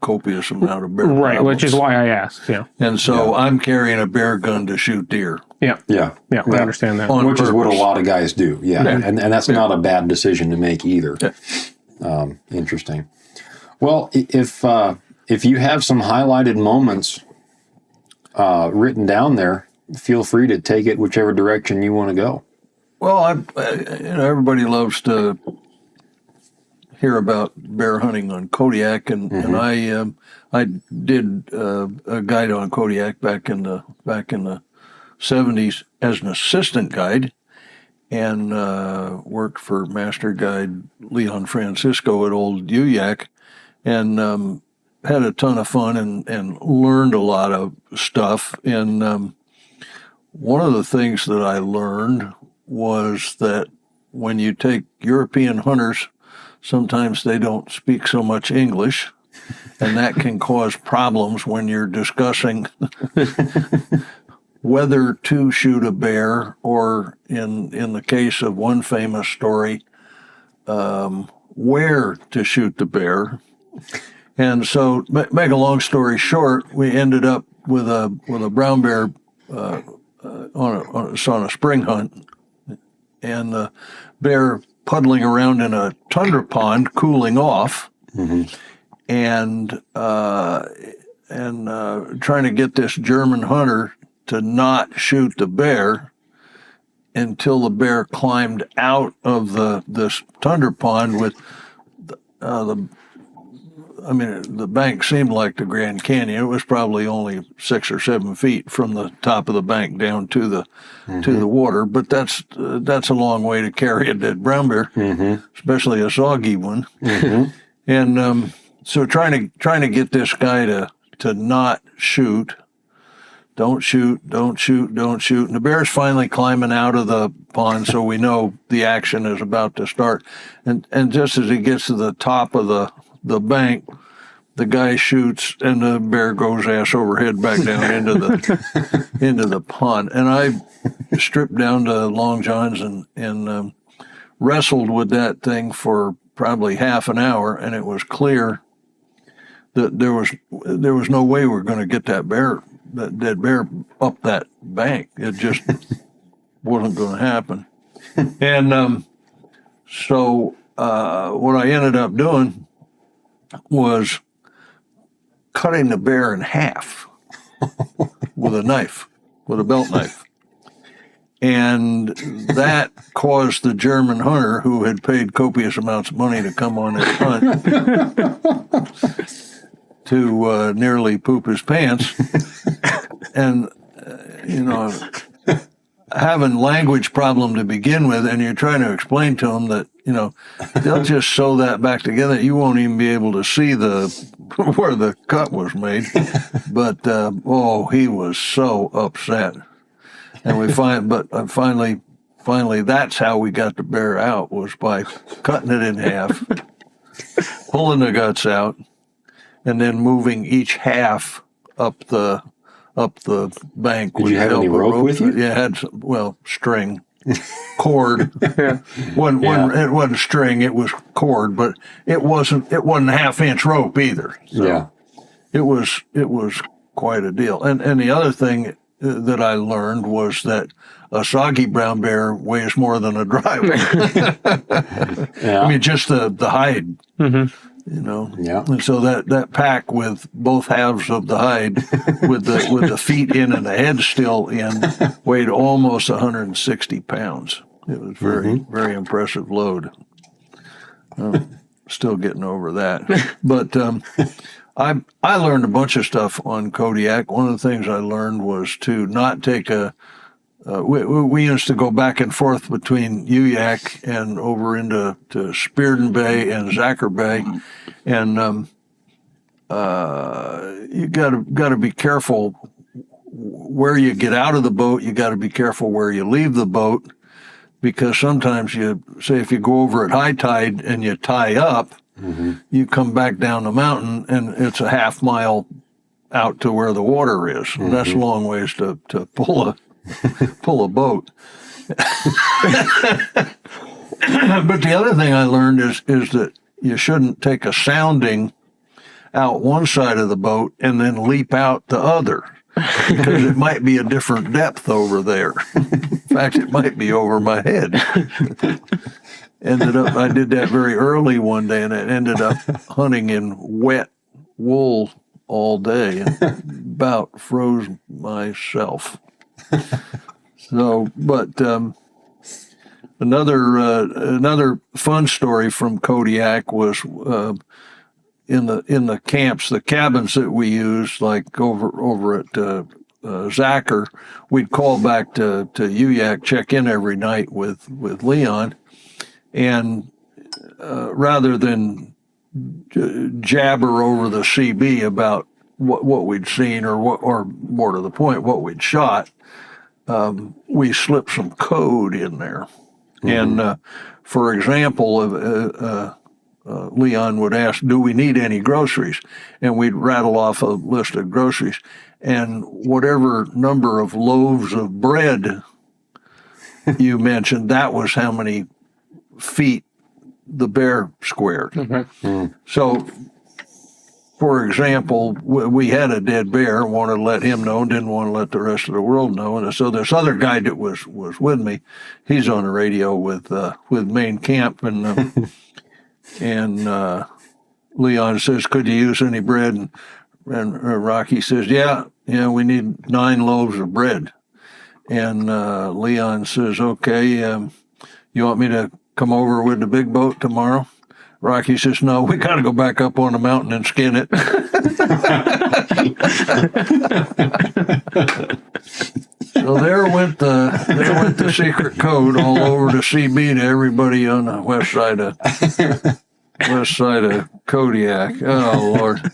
copious amount of bear right, problems. which is why I asked. Yeah, and so I'm carrying a bear gun to shoot deer. Yeah. I understand that. Which is what a lot of guys do. Yeah. And that's not a bad decision to make either. Interesting. Well, if you have some highlighted moments written down there, feel free to take it whichever direction you want to go. Well, everybody loves to hear about bear hunting on Kodiak, and I did a guide on Kodiak back in the 70s as an assistant guide, and worked for master guide Leon Francisco at Old Uyak, and had a ton of fun and learned a lot of stuff. And one of the things that I learned was that when you take European hunters, sometimes they don't speak so much English. and that can cause problems when you're discussing whether to shoot a bear, or in the case of one famous story, where to shoot the bear. And so, make a long story short, we ended up with a brown bear on a spring hunt, and the bear puddling around in a tundra pond, cooling off, and trying to get this German hunter to not shoot the bear until the bear climbed out of this tundra pond with the bank seemed like the Grand Canyon. It was probably only 6 or 7 feet from the top of the bank down to the water, but that's a long way to carry a dead brown bear, especially a soggy one. And so trying to get this guy to not shoot. Don't shoot. And the bear's finally climbing out of the pond, so we know the action is about to start. And just as he gets to the top of the bank, the guy shoots, and the bear goes ass over head back down into the pond. And I stripped down to Long John's and wrestled with that thing for probably half an hour, and it was clear that there was no way we were going to get that dead bear up that bank. It just wasn't going to happen. And so what I ended up doing was cutting the bear in half with a knife, with a belt knife. And that caused the German hunter, who had paid copious amounts of money to come on this hunt, to nearly poop his pants. And, having language problem to begin with, and you're trying to explain to them that, they'll just sew that back together. You won't even be able to see where the cut was made. But, he was so upset. And finally, that's how we got the bear out, was by cutting it in half, pulling the guts out, and then moving each half up the bank. Did you have any rope with you? Yeah, I had string, cord. It wasn't string; it was cord, but it wasn't a 1/2-inch rope either. So it was quite a deal. And the other thing that I learned was that a soggy brown bear weighs more than a dry one. I mean, just the hide. And so that pack with both halves of the hide, with the feet in and the head still in, weighed almost 160 pounds. It was very, very impressive load. Still getting over that. But I learned a bunch of stuff on Kodiak. One of the things I learned was to not take we used to go back and forth between Uyak and over into Spearden Bay and Zacher Bay, and you got to be careful where you get out of the boat. You got to be careful where you leave the boat, because sometimes if you go over at high tide and you tie up, you come back down the mountain and it's a half mile out to where the water is. And that's a long ways to pull a boat. But the other thing I learned is that you shouldn't take a sounding out one side of the boat and then leap out the other, because it might be a different depth over there. In fact, it might be over my head. I did that very early one day, and I ended up hunting in wet wool all day and about froze myself. So, but another fun story from Kodiak was in the camps, the cabins that we used, like over at Zacher. We'd call back to Uyak, check in every night with Leon, and rather than jabber over the CB about what we'd seen, or more to the point, what we'd shot, we slipped some code in there. And for example, Leon would ask, "Do we need any groceries?" And we'd rattle off a list of groceries, and whatever number of loaves of bread you mentioned, that was how many feet the bear squared. So, for example, we had a dead bear, wanted to let him know, didn't want to let the rest of the world know. And so this other guy that was with me, he's on the radio with Maine Camp, and Leon says, "Could you use any bread?" And Rocky says, "Yeah, we need 9 loaves of bread." And Leon says, "Okay, you want me to come over with the big boat tomorrow?" Rocky says, "No, we got to go back up on the mountain and skin it." So there went the secret code all over the CB to everybody on the west side of Kodiak. Oh Lord!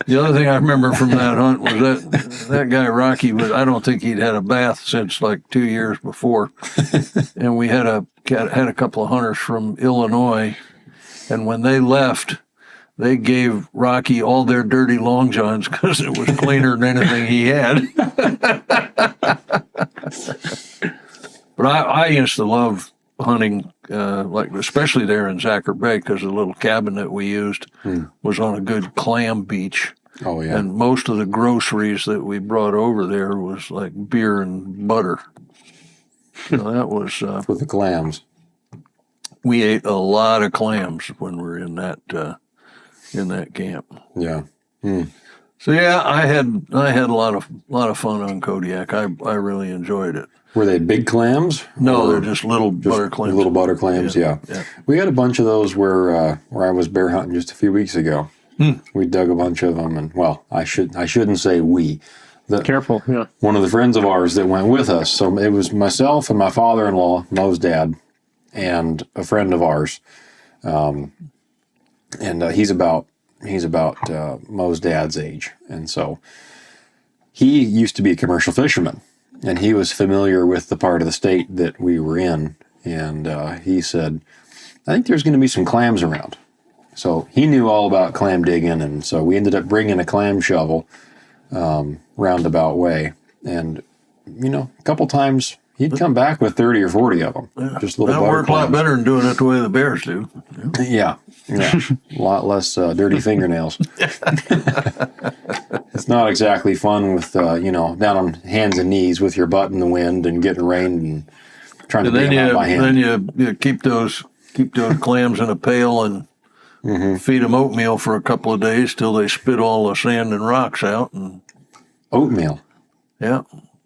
The other thing I remember from that hunt was that guy Rocky I don't think he'd had a bath since like 2 years before, and we had a couple of hunters from Illinois. And when they left, they gave Rocky all their dirty long johns because it was cleaner than anything he had. But I used to love hunting, especially there in Zacher Bay, because the little cabin that we used was on a good clam beach. Oh, yeah. And most of the groceries that we brought over there was like beer and butter. So that was... for the clams. We ate a lot of clams when we were in that camp. Yeah. So yeah, I had a lot of fun on Kodiak. I really enjoyed it. Were they big clams? No, they're just little butter clams. Little butter clams, yeah. We had a bunch of those where I was bear hunting just a few weeks ago. We dug a bunch of them, and I shouldn't say we. Careful, yeah. One of the friends of ours that went with us. So it was myself and my father-in-law, Moe's dad, and a friend of ours, and he's about Moe's dad's age, and so he used to be a commercial fisherman, and he was familiar with the part of the state that we were in, and he said, "I think there's going to be some clams around." So he knew all about clam digging, and so we ended up bringing a clam shovel roundabout way, and a couple times. He'd come back with 30 or 40 of them. Yeah. Just little. That worked a lot better than doing it the way the bears do. Yeah. A lot less dirty fingernails. It's not exactly fun with down on hands and knees with your butt in the wind and getting rain and trying to dig them out by hand. Then you keep those clams in a pail and feed them oatmeal for a couple of days till they spit all the sand and rocks out. And oatmeal. Yeah.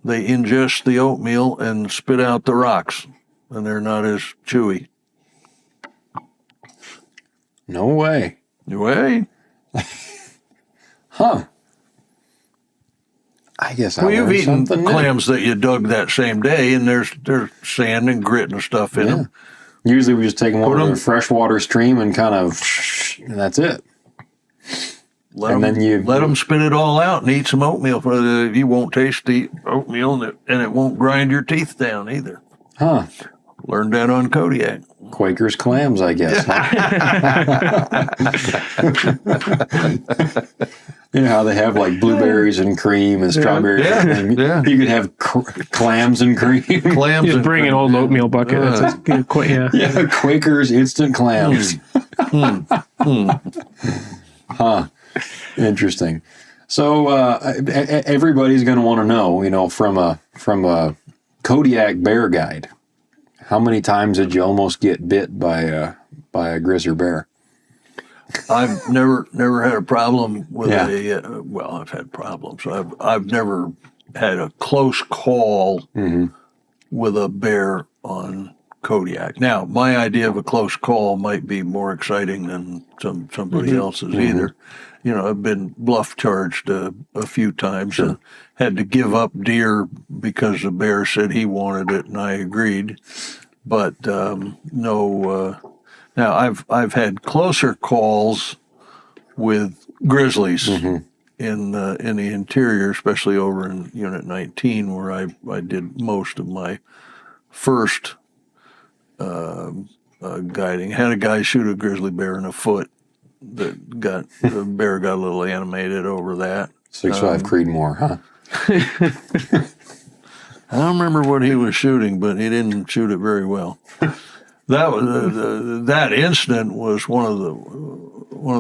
They ingest the oatmeal and spit out the rocks, and they're not as chewy. No way. No way? Huh. I guess you've eaten something clams that you dug that same day, and there's sand and grit and stuff in them. Usually we just take them over to a freshwater stream and and that's it. Let them spit it all out and eat some oatmeal. You won't taste the oatmeal, and it won't grind your teeth down either. Huh. Learned that on Kodiak. Quaker's clams, I guess. You know how they have like blueberries and cream and strawberries. Yeah. You could have clams and cream. Clams. Just bring an old oatmeal bucket. That's good. Yeah, Quaker's instant clams. Huh. Interesting. So everybody's going to want to know, from a Kodiak bear guide, how many times did you almost get bit by a grizzly bear? I've never had a problem with I've had problems. I've never had a close call with a bear on Kodiak. Now, my idea of a close call might be more exciting than somebody else's either. I've been bluff charged a few times and had to give up deer because the bear said he wanted it and I agreed. But no. Now I've had closer calls with grizzlies in the interior, especially over in Unit 19, where I did most of my first guiding. Had a guy shoot a grizzly bear in the foot. The bear got a little animated over that. 6'5" Creedmoor, huh? I don't remember what he was shooting, but he didn't shoot it very well. That incident was one of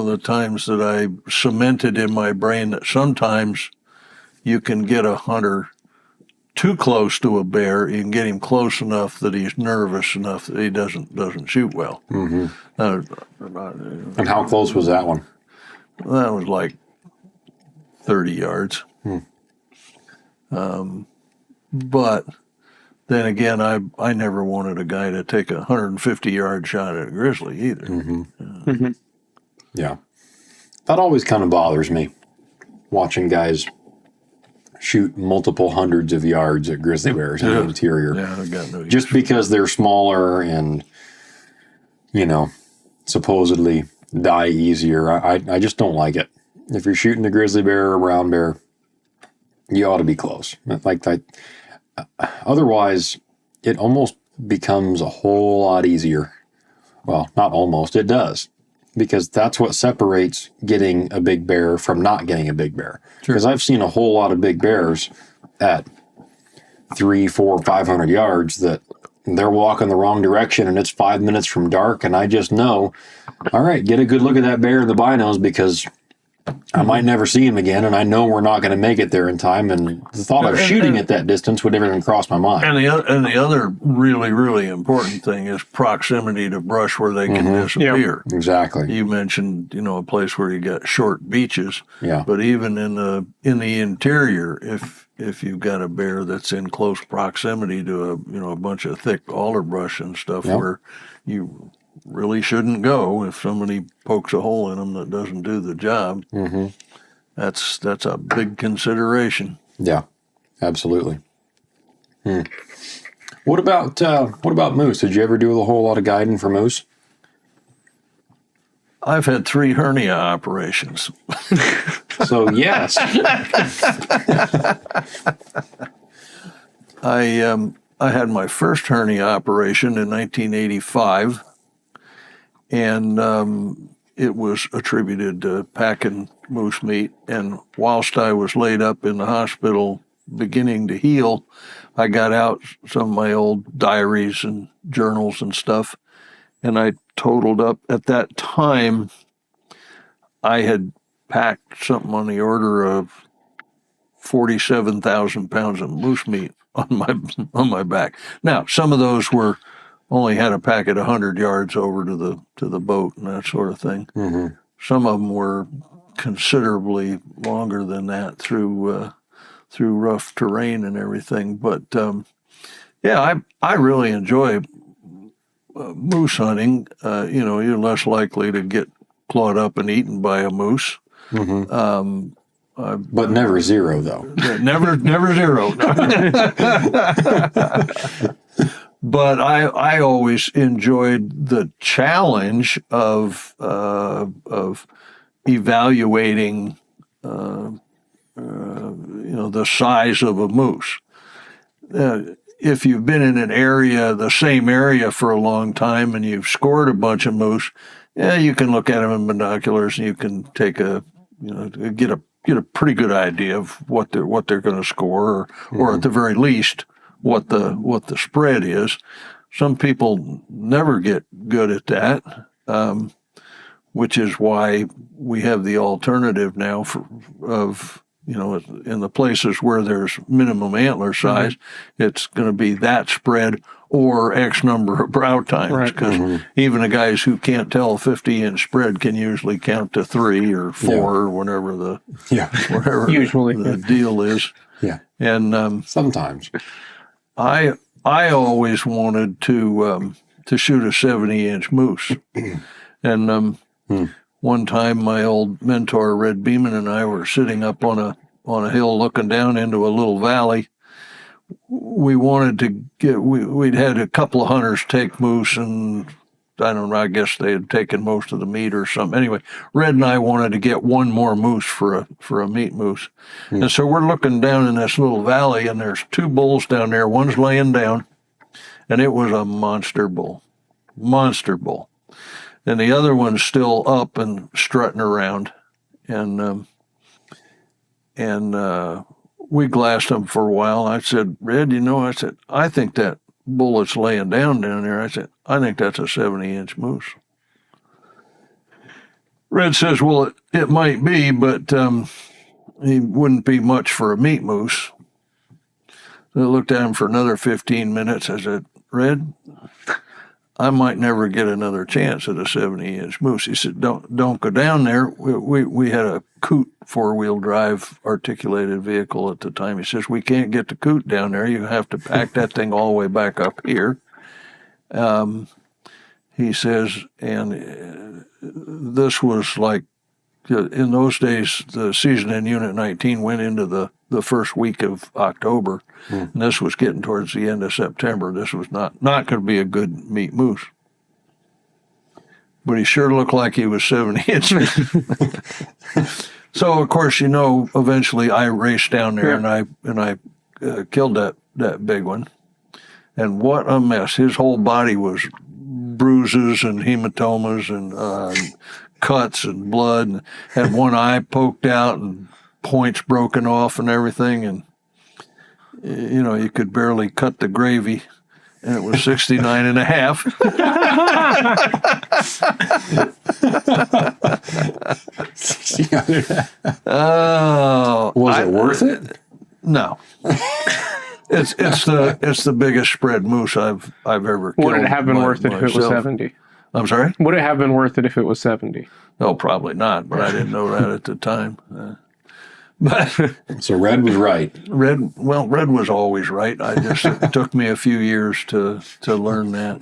the times that I cemented in my brain that sometimes you can get a hunter too close to a bear. You can get him close enough that he's nervous enough that he doesn't shoot well. Mm-hmm. And how close was that one? That was like 30 yards. But then again, I never wanted a guy to take a 150-yard shot at a grizzly either. Yeah. That always kind of bothers me, watching guys shoot multiple hundreds of yards at grizzly bears in the interior. Yeah, I got no use. Just because they're smaller and, supposedly die easier. I just don't like it. If you're shooting a grizzly bear or a brown bear, you ought to be close. Otherwise, it almost becomes a whole lot easier. Well, not almost, it does. Because that's what separates getting a big bear from not getting a big bear. Because I've seen a whole lot of big bears at 300, 400, 500 yards that they're walking the wrong direction and it's 5 minutes from dark, and I just know, all right, get a good look at that bear in the binos because I might never see him again, and I know we're not going to make it there in time. And the thought of shooting at that distance would never even cross my mind. And the other really, really important thing is proximity to brush where they can disappear. Yep. Exactly. You mentioned, a place where you got short beaches. Yeah. But even in the interior, if you've got a bear that's in close proximity to a bunch of thick alder brush and stuff, where you really shouldn't go if somebody pokes a hole in them that doesn't do the job. That's a big consideration. Yeah, absolutely. What about moose? Did you ever do a whole lot of guiding for moose? I've had 3 hernia operations. So yes. I had my first hernia operation in 1985. And it was attributed to packing moose meat. And whilst I was laid up in the hospital beginning to heal, I got out some of my old diaries and journals and stuff. And I totaled up at that time, I had packed something on the order of 47,000 pounds of moose meat on my back. Now, some of those only had a pack at 100 yards over to the boat and that sort of thing. Some of them were considerably longer than that through rough terrain and everything. But I really enjoy moose hunting. You're less likely to get clawed up and eaten by a moose. But never zero, though. Never zero. But I always enjoyed the challenge of evaluating, the size of a moose. If you've been in the same area for a long time, and you've scored a bunch of moose, you can look at them in binoculars and you can take get a pretty good idea of what they're going to score, or at the very least, what the spread is. Some people never get good at that, which is why we have the alternative now in the places where there's minimum antler size, it's going to be that spread or X number of brow times, because even the guys who can't tell a 50-inch spread can usually count to 3 or 4 or whatever usually the deal is. Yeah, and sometimes. I always wanted to shoot a 70-inch moose, and one time my old mentor Red Beeman and I were sitting up on a hill looking down into a little valley. We wanted to we'd had a couple of hunters take moose, and I don't know, I guess they had taken most of the meat or something. Anyway, Red and I wanted to get one more moose for a meat moose. And so we're looking down in this little valley, and there's 2 bulls down there. One's laying down, and it was a monster bull. monster bull. And the other one's still up and strutting around. And we glassed him for a while. I said, Red, I think that bull that's laying down there, I said, I think that's a 70-inch moose. Red says, well, it might be, but he wouldn't be much for a meat moose. So I looked at him for another 15 minutes. I said, Red, I might never get another chance at a 70-inch moose. He said, don't go down there. We had a Coot 4-wheel drive articulated vehicle at the time. He says, we can't get the Coot down there. You have to pack that thing all the way back up here. He says, and this was like, in those days, the season in Unit 19 went into the first week of October, and this was getting towards the end of September. This was not going to be a good meat moose. But he sure looked like he was 70 inches. So, of course, eventually I raced down there and I killed that big one. And what a mess. His whole body was bruises and hematomas and cuts and blood, and had one eye poked out and points broken off and everything. And, you could barely cut the gravy. And it was 69 and a half. Oh, was it worth it? No. It's the biggest spread moose I've ever killed. Would it have been worth it if it was 70? I'm sorry? Would it have been worth it if it was 70? No, probably not, but I didn't know that at the time. But So Red was right. Red was always right. It took me a few years to learn that.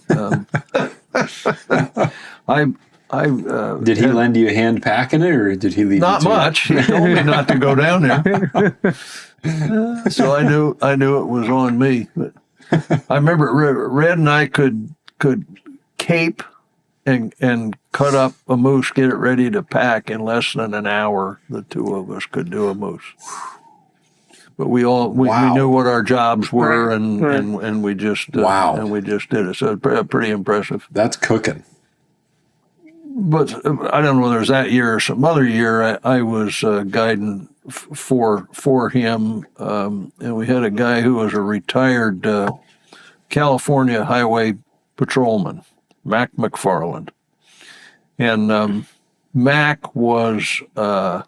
Did he lend you a hand packing it, or did he leave Not you to much. He told me not to go down there. So I knew it was on me. But I remember Red and I could cape and cut up a moose, get it ready to pack in less than an hour. The two of us could do a moose. But we knew what our jobs were, and we just did it. So it's pretty impressive. That's cooking. But I don't know whether it was that year or some other year. I was guiding for him, and we had a guy who was a retired California highway patrolman, Mac McFarland, and Mac was a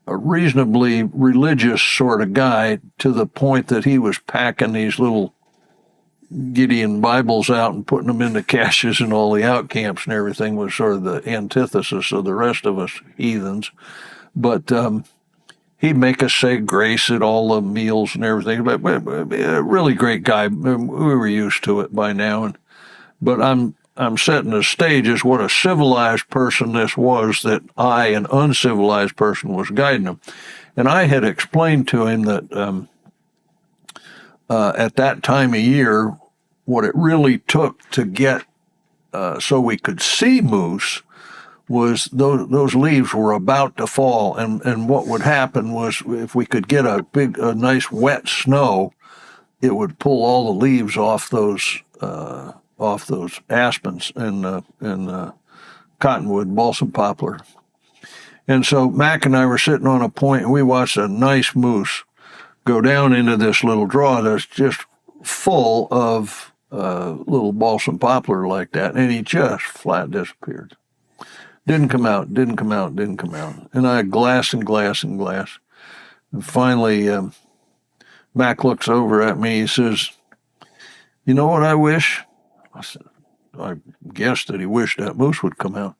reasonably religious sort of guy, to the point that he was packing these little Gideon Bibles out and putting them into caches and all the out camps and everything. Was sort of the antithesis of the rest of us heathens. But he'd make us say grace at all the meals and everything. But a really great guy. We were used to it by now. But I'm setting the stage as what a civilized person this was, that I, an uncivilized person, was guiding him. And I had explained to him that at that time of year, what it really took to get so we could see moose was those leaves were about to fall, and what would happen was, if we could get a nice wet snow, it would pull all the leaves off those aspens and cottonwood, balsam poplar. And so Mac and I were sitting on a point, and we watched a nice moose go down into this little draw that's just full of little balsam poplar like that, and he just flat disappeared. Didn't come out. And I glass. And finally, Mac looks over at me. He says, "You know what I wish?" I said, I guessed that he wished that moose would come out.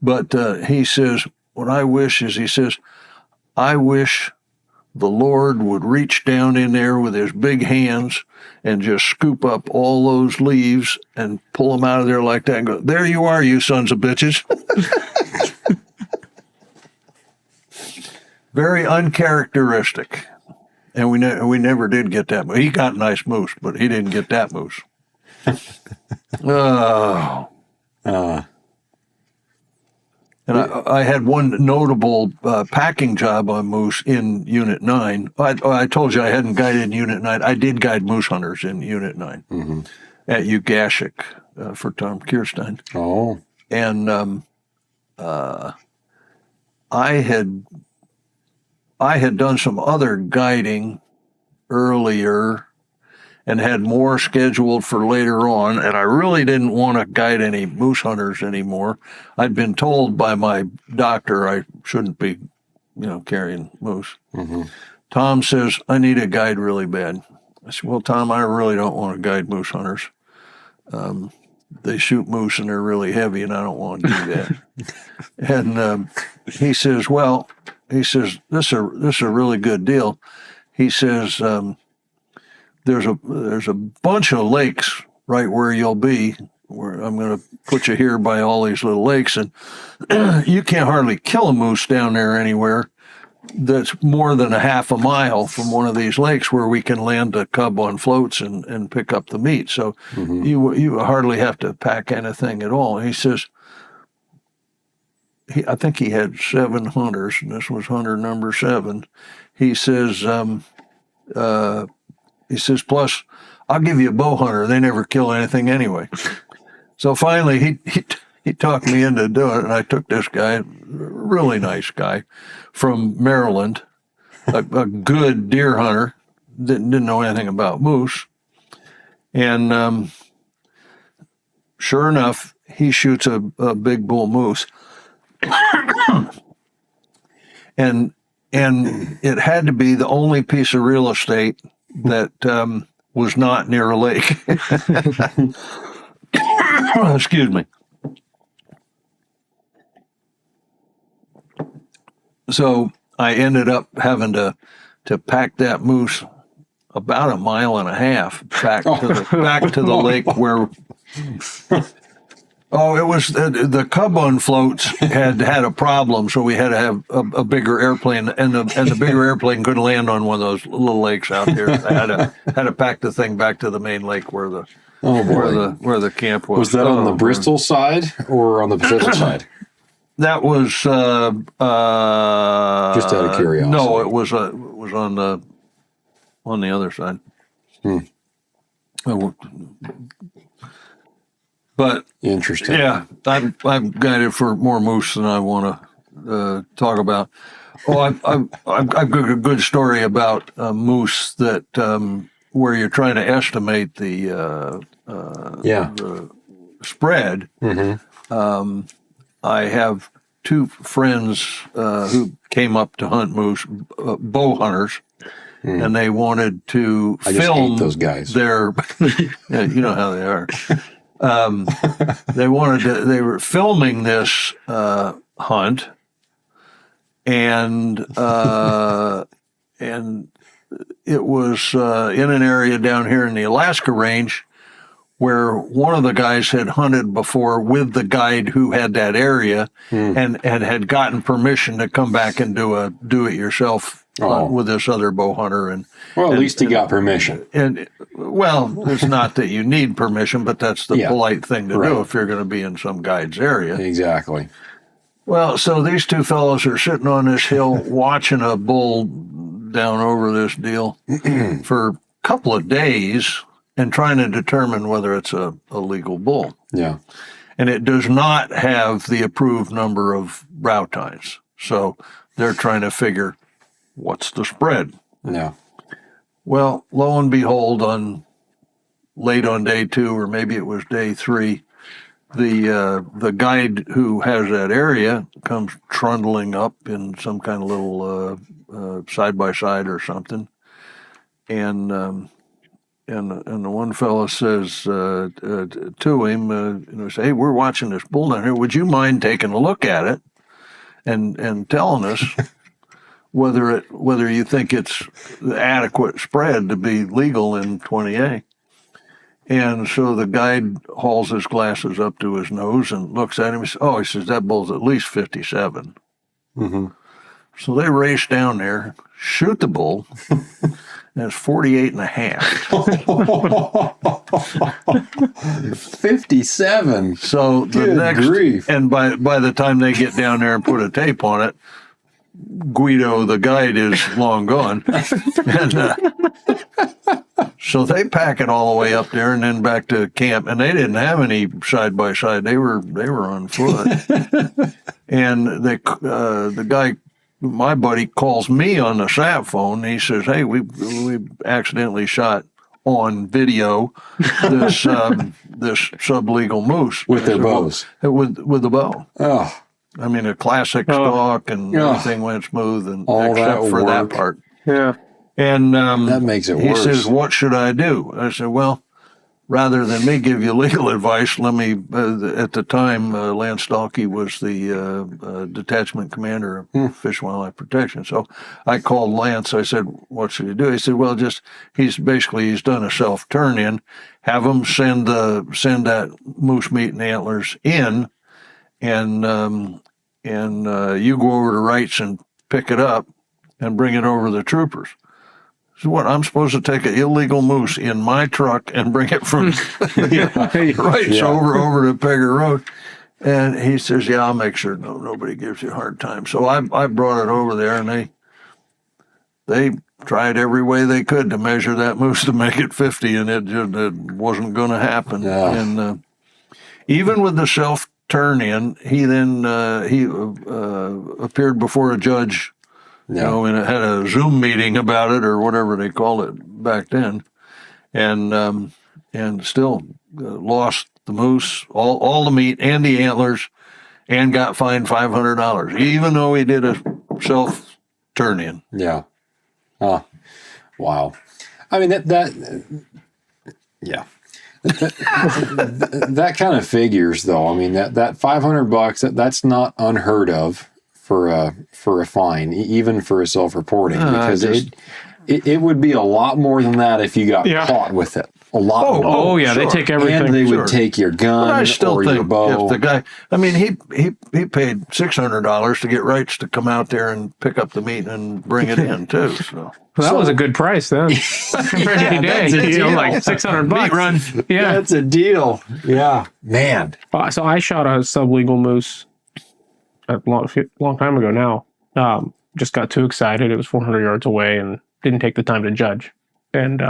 But he says, what I wish is, he says, I wish the Lord would reach down in there with his big hands and just scoop up all those leaves and pull them out of there like that and go, there you are, you sons of bitches. Very uncharacteristic. And we never did get that moose. He got a nice moose, but he didn't get that moose. Oh. And I had one notable packing job on moose in Unit 9. I told you I hadn't guided in Unit 9. I did guide moose hunters in Unit 9 at Ugashik. for Tom Kierstein. Oh. And I had done some other guiding earlier and had more scheduled for later on, and I really didn't want to guide any moose hunters anymore. I'd been told by my doctor I shouldn't be, carrying moose. Mm-hmm. Tom says, I need a guide really bad. I said, well, Tom, I really don't want to guide moose hunters. They shoot moose and they're really heavy, and I don't want to do that. And he says, this is a really good deal. He says, there's a bunch of lakes right where you'll be, where I'm going to put you here by all these little lakes, and you can't hardly kill a moose down there anywhere that's more than a half a mile from one of these lakes where we can land a cub on floats and pick up the meat. So you hardly have to pack anything at all. And he says, I think he had 7 hunters, and this was hunter number 7. He says, plus, I'll give you a bow hunter. They never kill anything anyway. So finally, he talked me into doing it, and I took this guy, a really nice guy from Maryland, a good deer hunter, didn't know anything about moose. And sure enough, he shoots a big bull moose. And it had to be the only piece of real estate that was not near a lake. Excuse me. So I ended up having to pack that moose about 1.5 miles back to the lake where. Oh, it was the cub on floats had a problem, so we had to have a bigger airplane, and the bigger airplane couldn't land on one of those little lakes out there. I had to pack the thing back to the main lake where the camp was. Was that on the Bristol side or on the Pacific side? That was just out of curiosity. No, it was on the other side. But interesting. Yeah, I'm guided for more moose than I want to talk about. Oh, I've got a good story about moose that where you're trying to estimate the spread. Mm-hmm. I have 2 friends who came up to hunt moose, bow hunters. And they wanted to film those guys. Their, yeah, you know how they are. They were filming this hunt, and it was in an area down here in the Alaska range where one of the guys had hunted before with the guide who had that area and had gotten permission to come back and do a do-it-yourself with this other bow hunter. At least he got permission. And it's not that you need permission, but that's the polite thing to do if you're going to be in some guide's area. Exactly. Well, so these 2 fellows are sitting on this hill watching a bull down over this deal for a couple of days and trying to determine whether it's a legal bull. Yeah. And it does not have the approved number of brow tines. So they're trying to figure what's the spread. Yeah. Well, lo and behold, late on day 2, or maybe it was day 3, the guide who has that area comes trundling up in some kind of little side by side or something, and the one fellow says to him, say, "Hey, we're watching this bull down here. Would you mind taking a look at it and telling us whether you think it's the adequate spread to be legal in 20A?" And so the guide hauls his glasses up to his nose and looks at him. He says, that bull's at least 57. Mm-hmm. So they race down there, shoot the bull, and it's 48.5. 57. So the next, grief. And by the time they get down there and put a tape on it, Guido, the guide, is long gone. And So they pack it all the way up there and then back to camp, and they didn't have any side by side. They were on foot. And the guy, my buddy, calls me on the sat phone. And he says, "Hey, we accidentally shot on video this this sublegal moose With their bows. With the bow. Oh, I mean, a classic stalk, and everything went smooth, and All except that for that work. part. Yeah. And that makes it he worse. says, "What should I do?" I said, "Well, rather than me give you legal advice, let me." At the time, Lance Dahlke was the detachment commander of Fish and Wildlife Protection. So I called Lance. I said, "What should he do?" He said, "Well, he's done a self turn in. Have him send that moose meat and antlers in, and you go over to Wright's and pick it up and bring it over to the troopers." So what, I'm supposed to take an illegal moose in my truck and bring it from Wright's over to Pegger Road? And he says, "Yeah, I'll make sure nobody gives you a hard time." So I brought it over there, and they tried every way they could to measure that moose to make it 50, and it wasn't going to happen. Yeah. And even with the self turn in, he then appeared before a judge. And it had a Zoom meeting about it, or whatever they called it back then, and still lost the moose, all the meat and the antlers, and got fined $500, even though he did a self turn in. Yeah. Oh, wow. I mean that kind of figures, though. I mean that $500 that's not unheard of for a fine, even for a self-reporting, because it would be a lot more than that if you got caught with it. A lot more. Oh yeah, sure. they take everything. And they would take your gun But I still or think your bow. if the guy, I mean, he paid $600 to get Wright's to come out there and pick up the meat and bring it in too. So. Well, that was a good price then. Compared to today, that's a deal. like $600. Meat run. Yeah. That's a deal. Yeah, man. So I shot a sublegal moose a long time ago now. Just got too excited. It was 400 yards away and didn't take the time to judge. And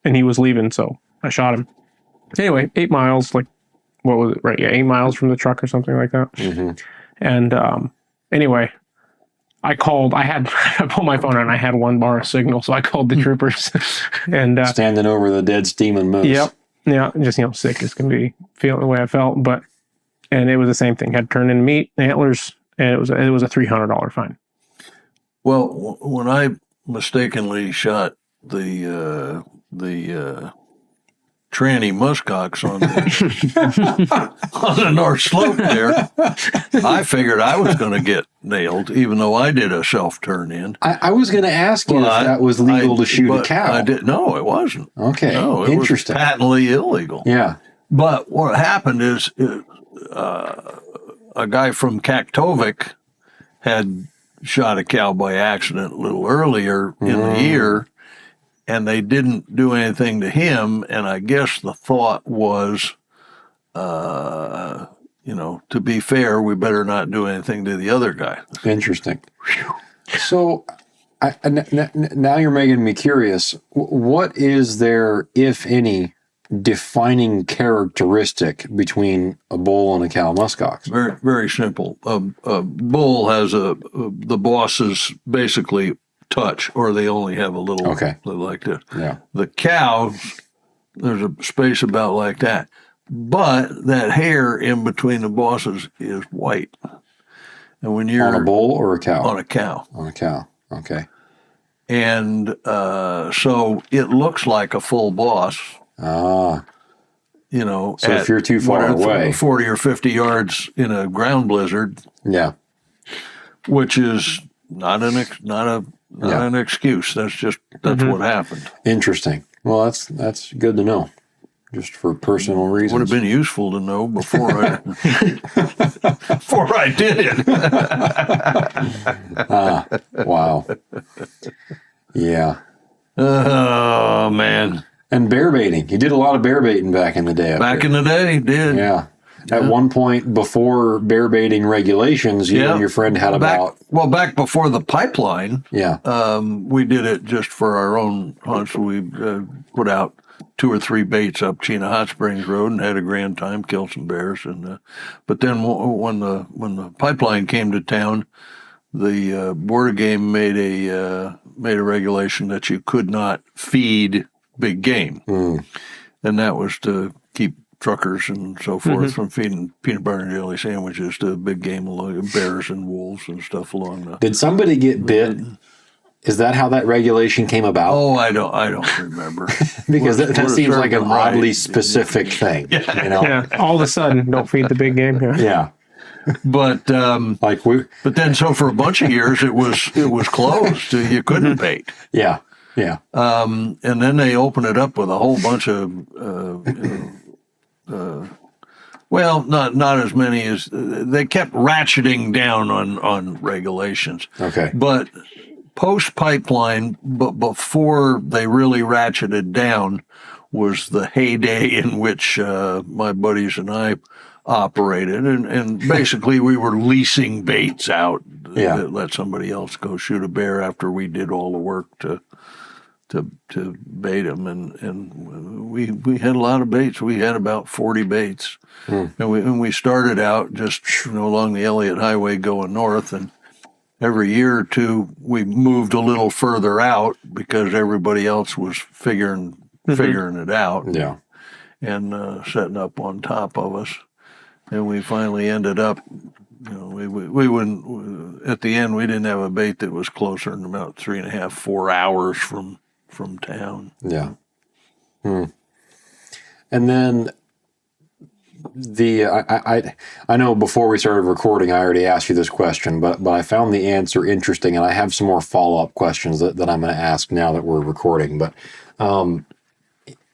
he was leaving, so I shot him. Anyway, 8 miles, like, what was it, right? Yeah, 8 miles from the truck or something like that. Mm-hmm. And anyway, I pulled my phone out and I had 1 bar of signal, so I called the troopers. And Standing over the dead steaming moose. Yep. Yeah, just, sick as can be, feeling the way I felt. And it was the same thing. Had turned in meat, antlers, and it was a $300 fine. Well, when I mistakenly shot the tranny muskox on the North Slope there, I figured I was going to get nailed, even though I did a self turn in. I was going to ask you if that was legal to shoot a cow. No, it wasn't. Okay, no, it interesting. was patently illegal. Yeah. But what happened is a guy from Kaktovik had shot a cow by accident a little earlier in the year, and they didn't do anything to him. And I guess the thought was, to be fair, we better not do anything to the other guy. Interesting. So now you're making me curious. What is there, if any, defining characteristic between a bull and a cow muskox? Very, very simple. A bull has the bosses basically touch, or they only have a little like this. Yeah. The cow, there's a space about like that, but that hair in between the bosses is white. And when you're on a bull or a cow? On a cow. On a cow. Okay. And so it looks like a full boss. Ah. So if you're too far away, 40 or 50 yards in a ground blizzard, which is not an excuse. That's what happened. Interesting. Well, that's good to know, just for personal reasons. Would have been useful to know before I did it. Wow. Yeah. Oh man. And bear baiting. He did a lot of bear baiting back in the day. Back in the day, he did. Yeah. At one point before bear baiting regulations, you and your friend had back before the pipeline. Yeah. We did it just for our own hunts. We put out 2 or 3 baits up Chena Hot Springs Road and had a grand time, killed some bears. And but then when the pipeline came to town, the Board of Game made a regulation that you could not feed big game, and that was to keep truckers and so forth from feeding peanut butter and jelly sandwiches to big game, bears and wolves and stuff along the. Did somebody get bit? Is that how that regulation came about? Oh, I don't remember. Because that seems like an oddly specific thing. Yeah. You know? Yeah. All of a sudden, don't feed the big game. Yeah. But but then so for a bunch of years it was closed. You couldn't bait. Yeah. Yeah. And then they opened it up with a whole bunch of well, not as many as they kept ratcheting down on regulations. Okay. But post pipeline, but before they really ratcheted down, was the heyday in which my buddies and I operated, and basically we were leasing baits out that let somebody else go shoot a bear after we did all the work to bait them, and we had a lot of baits. We had about 40 baits, and we started out just along the Elliott Highway going north, and every year or two we moved a little further out because everybody else was figuring it out, and setting up on top of us, and we finally ended up. We wouldn't. At the end, we didn't have a bait that was closer than about 3.5, 4 hours from town. Yeah. And then I know before we started recording, I already asked you this question, but I found the answer interesting, and I have some more follow-up questions that I'm going to ask now that we're recording. But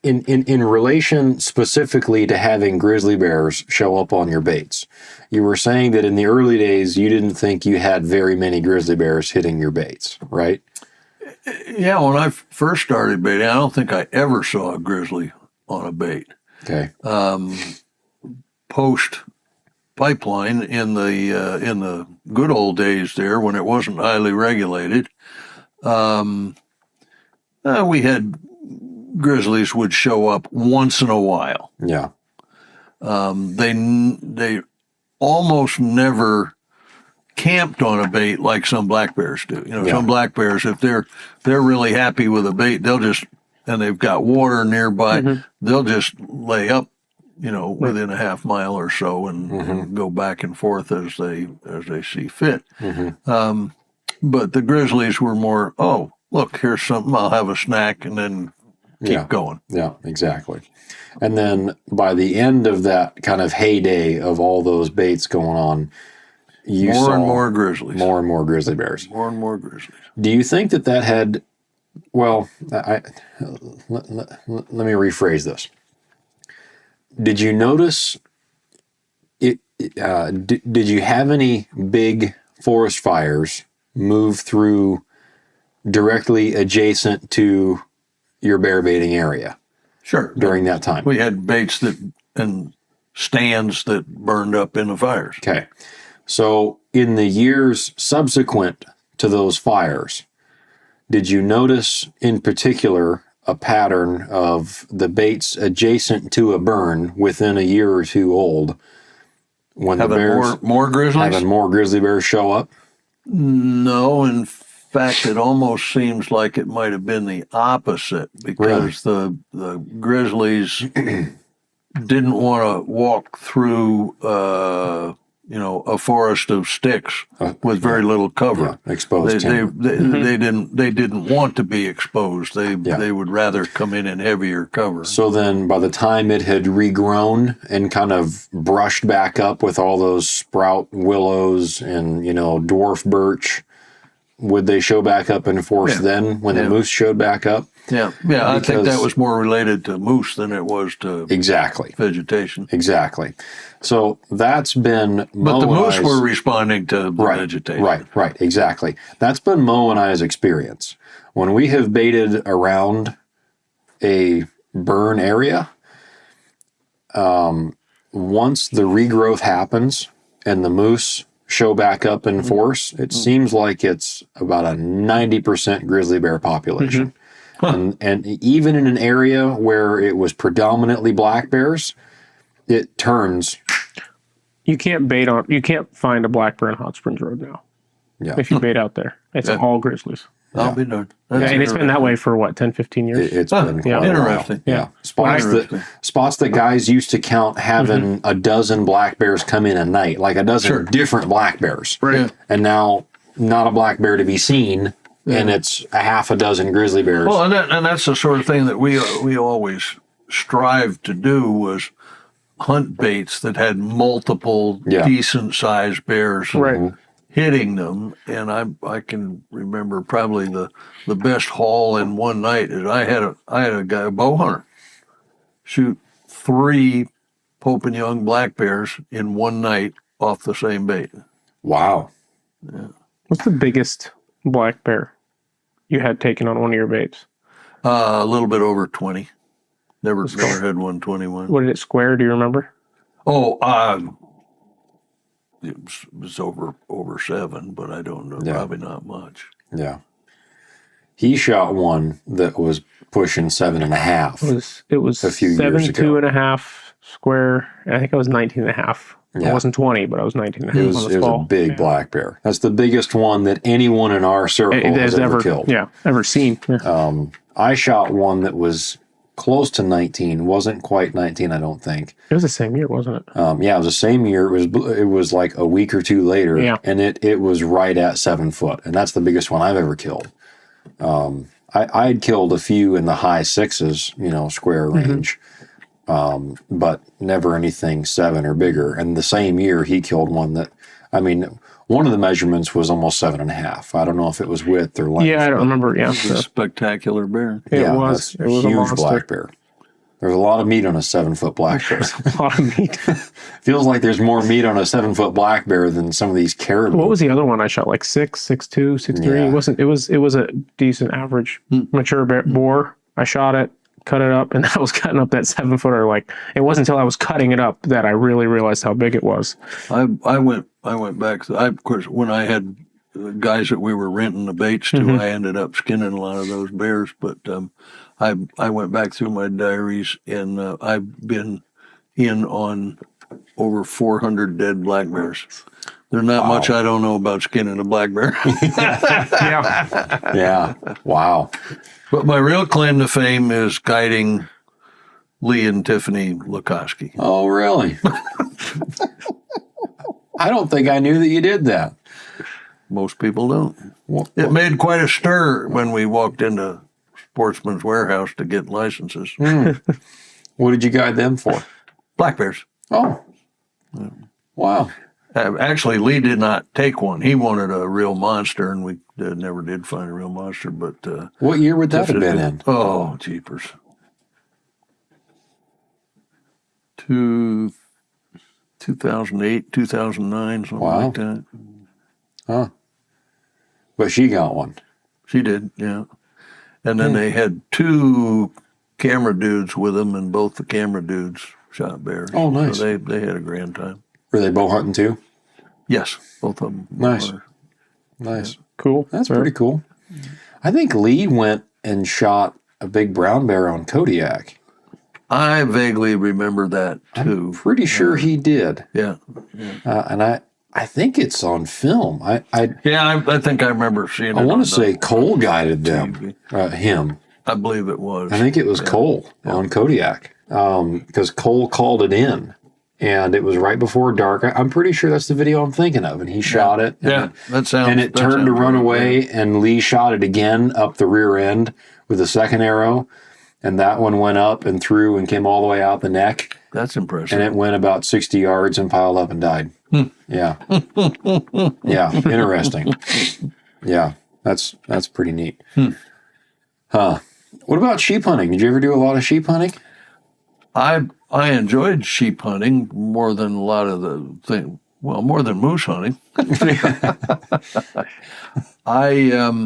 in relation specifically to having grizzly bears show up on your baits, you were saying that in the early days you didn't think you had very many grizzly bears hitting your baits, right? Yeah, when I first started baiting, I don't think I ever saw a grizzly on a bait. Okay. Post pipeline in the good old days there, when it wasn't highly regulated, we had grizzlies would show up once in a while. Yeah. They almost never camped on a bait like some black bears do. Some black bears, if they're really happy with a bait, and they've got water nearby, they'll just lay up, within a half mile or so and go back and forth as they see fit. But the grizzlies were more, oh, look, here's something, I'll have a snack and then keep going. Yeah, exactly. And then by the end of that kind of heyday of all those baits going on, you saw more grizzlies. More and more grizzly bears. More and more grizzlies. Do you think that had, well, let me rephrase this. Did you notice, did you have any big forest fires move through directly adjacent to your bear baiting area? Sure. During that time? We had baits and stands that burned up in the fires. Okay. So in the years subsequent to those fires, did you notice in particular a pattern of the baits adjacent to a burn within a year or two old when having the bears more grizzlies? Having more grizzly bears show up? No, in fact, it almost seems like it might have been the opposite, because the grizzlies didn't want to walk through a forest of sticks with very little cover. Yeah, exposed. They didn't want to be exposed. They would rather come in heavier cover. So then by the time it had regrown and kind of brushed back up with all those sprout willows and dwarf birch, would they show back up in force then when the moose showed back up? Yeah. I think that was more related to moose than it was to vegetation. Exactly. So that's been But the moose were responding to the vegetation. Right, exactly. That's been Moe and I's experience. When we have baited around a burn area, once the regrowth happens and the moose show back up in force, it seems like it's about a 90% grizzly bear population. And even in an area where it was predominantly black bears, it turns. You can't find a black bear in Hot Springs Road now. Yeah. If you bait out there, it's all grizzlies. I'll be darned. Yeah, and it's been that way for what, 10, 15 years? It's been quite interesting. a while. Yeah. Spots that guys used to count having a dozen black bears come in a night, like a dozen different black bears. Right. Yeah. And now not a black bear to be seen, and it's a half a dozen grizzly bears. Well, and that's the sort of thing that we always strive to do, was hunt baits that had multiple decent sized bears hitting them. And I can remember probably the best haul in one night is I had a guy, a bow hunter, shoot 3 Pope and Young black bears in one night off the same bait. Wow. Yeah. What's the biggest black bear you had taken on one of your baits? A little bit over 20. Never had 121. What did it square? Do you remember? Oh, it was over 7, but I don't know. Probably not much. Yeah. He shot one that was pushing 7.5. It was a few 7, years ago. 2.5 square. I think I was 19.5. Yeah. I wasn't 20, but I was 19.5. It was a big black bear. That's the biggest one that anyone in our circle has ever killed. Yeah, ever seen. Yeah. I shot one that was close to 19, wasn't quite 19, I don't think. It was the same year, wasn't it? Yeah, it was the same year. It was like a week or two later, and it was right at 7 foot, and that's the biggest one I've ever killed. I'd killed a few in the high 6s, square range, but never anything 7 or bigger. And the same year, he killed one that, one of the measurements was almost 7.5. I don't know if it was width or length. Yeah, I don't remember. Yeah, it was a spectacular bear. It was a huge monster. Black bear. There's a lot of meat on a 7-foot black bear. There's a lot of meat. Feels like there's more meat on a 7-foot black bear than some of these caribou. What was the other one I shot? Like 6, 6'2", 6'3"? Yeah. It was a decent average mature boar. I shot it, cut it up, and I was cutting up that 7-footer. Like, it wasn't until I was cutting it up that I really realized how big it was. I went back. Of course, when I had the guys that we were renting the baits to, I ended up skinning a lot of those bears. But I went back through my diaries, and I've been in on over 400 dead black bears. There's not much I don't know about skinning a black bear. Yeah. Wow. But my real claim to fame is guiding Lee and Tiffany Lukoski. Oh, really? I don't think I knew that you did that. Most people don't. It made quite a stir when we walked into Sportsman's Warehouse to get licenses. What did you guide them for? Black bears. Oh. Wow. Actually, Lee did not take one. He wanted a real monster, and we never did find a real monster. But what year would that have been in? Oh, jeepers. 2008, 2009, something like that. Huh. But she got one. She did, yeah. And then they had 2 camera dudes with them, and both the camera dudes shot bears. Oh, nice. So they had a grand time. Were they bow hunting too? Yes, both of them. Nice. were. Nice. Cool. That's pretty cool. I think Lee went and shot a big brown bear on Kodiak. I vaguely remember that too. I'm pretty sure he did. Yeah. And I think it's on film. I think I remember seeing it. I want to say Cole guided them, him. I believe it was. I think it was Cole on Kodiak, because Cole called it in, and it was right before dark. I'm pretty sure that's the video I'm thinking of, and he shot it. And And it turned to run away, and Lee shot it again up the rear end with a second arrow, and that one went up and through and came all the way out the neck. That's impressive. And it went about 60 yards and piled up and died. Yeah. Yeah, interesting. Yeah, that's pretty neat. Huh. What about sheep hunting? Did you ever do a lot of sheep hunting? I enjoyed sheep hunting more than a lot of the thing. Well, more than moose hunting. I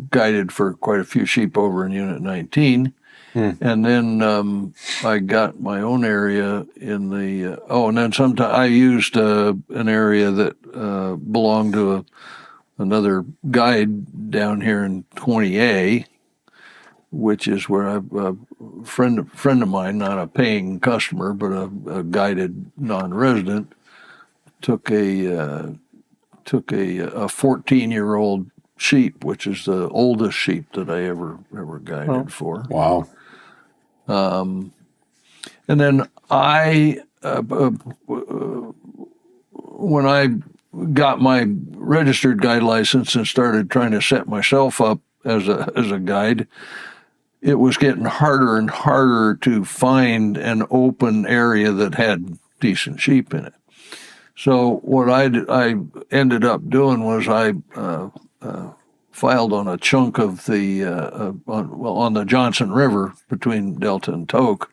guided for quite a few sheep over in Unit 19, And then I got my own area in the, and then sometime I used an area that belonged to another guide down here in 20A, which is where a friend of mine, not a paying customer, but a guided non-resident, took a 14-year-old sheep, which is the oldest sheep that I ever guided for. Wow. And then when I got my registered guide license and started trying to set myself up as a guide, it was getting harder and harder to find an open area that had decent sheep in it. So what I ended up doing was I filed on a chunk of the on the Johnson River between Delta and Tok,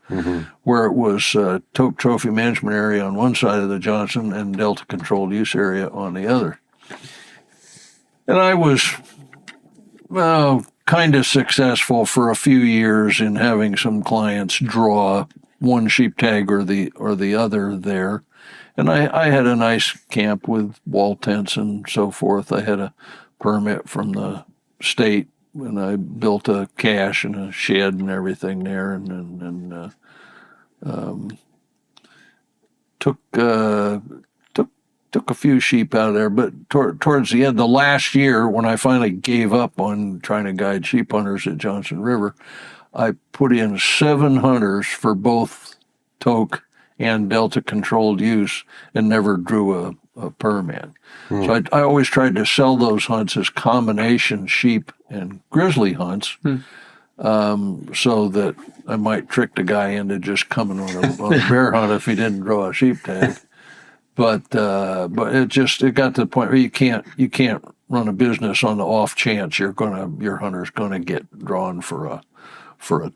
where it was Tok Trophy Management Area on one side of the Johnson and Delta Controlled Use Area on the other. And I was kind of successful for a few years in having some clients draw one sheep tag or the other there. And I had a nice camp with wall tents and so forth. I had a permit from the state, and I built a cache and a shed and everything there, and took a few sheep out of there. But towards the end, the last year, when I finally gave up on trying to guide sheep hunters at Johnson River, I put in 7 hunters for both Tok and Delta controlled use and never drew a permit. So I always tried to sell those hunts as combination sheep and grizzly hunts, so that I might trick the guy into just coming on a bear hunt if he didn't draw a sheep tag. But it got to the point where you can't run a business on the off chance your hunter's gonna get drawn for a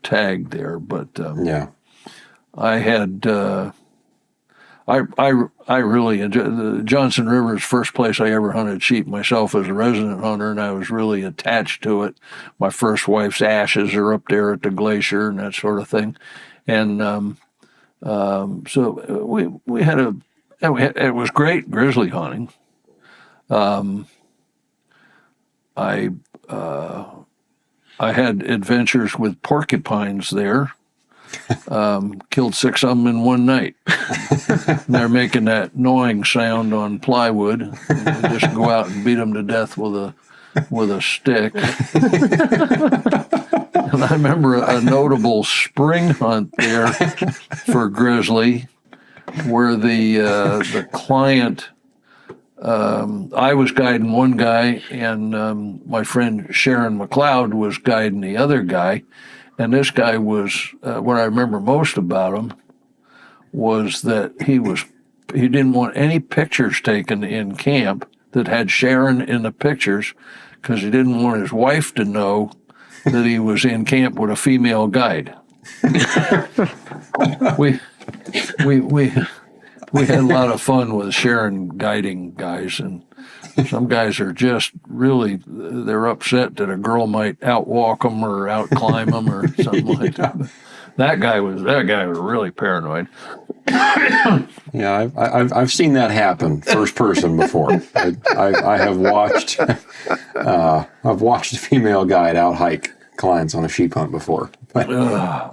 tag there. But I had I really enjoyed the Johnson River's first place I ever hunted sheep myself as a resident hunter, and I was really attached to it. My first wife's ashes are up there at the glacier and that sort of thing, and so we had it was great grizzly hunting. I had adventures with porcupines there. Killed 6 of them in one night. They're making that gnawing sound on plywood. And we just go out and beat them to death with a stick. And I remember a notable spring hunt there for grizzly, where the client, I was guiding one guy, and my friend Sharon McLeod was guiding the other guy. And this guy was, what I remember most about him was that he didn't want any pictures taken in camp that had Sharon in the pictures, because he didn't want his wife to know that he was in camp with a female guide. we had a lot of fun with Sharon guiding guys, and some guys are just really, they're upset that a girl might outwalk them or outclimb them or something like that. That guy was really paranoid. Yeah, I've seen that happen first person before. I have watched I've watched a female guide out hike clients on a sheep hunt before. But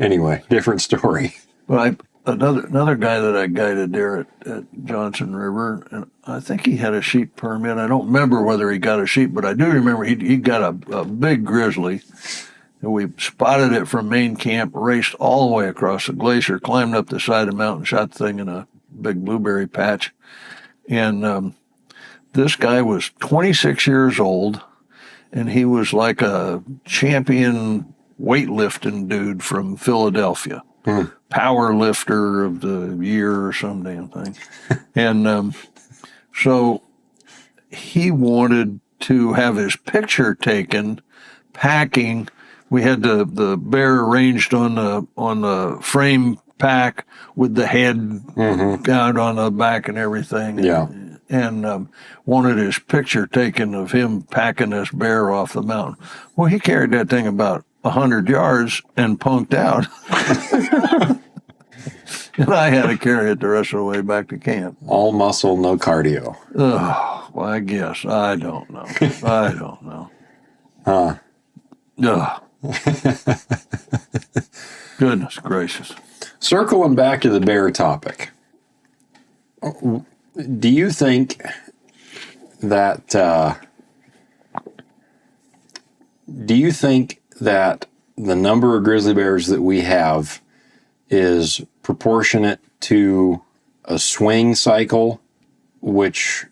anyway, different story. Well, another guy that I guided there at Johnson River, and I think he had a sheep permit. I don't remember whether he got a sheep, but I do remember he got a big grizzly. And we spotted it from main camp, raced all the way across the glacier, climbed up the side of the mountain, shot the thing in a big blueberry patch. And this guy was 26 years old, and he was like a champion weightlifting dude from Philadelphia. Power lifter of the year or some damn thing. And so he wanted to have his picture taken packing. We had the bear arranged on the frame pack with the head out on the back and everything. Yeah. And wanted his picture taken of him packing this bear off the mountain. Well, he carried that thing about 100 yards and punked out. And I had to carry it the rest of the way back to camp. All muscle, no cardio. Oh, well, I guess. I don't know. I don't know. Goodness gracious. Circling back to the bear topic, do you think that the number of grizzly bears that we have is proportionate to a swing cycle, which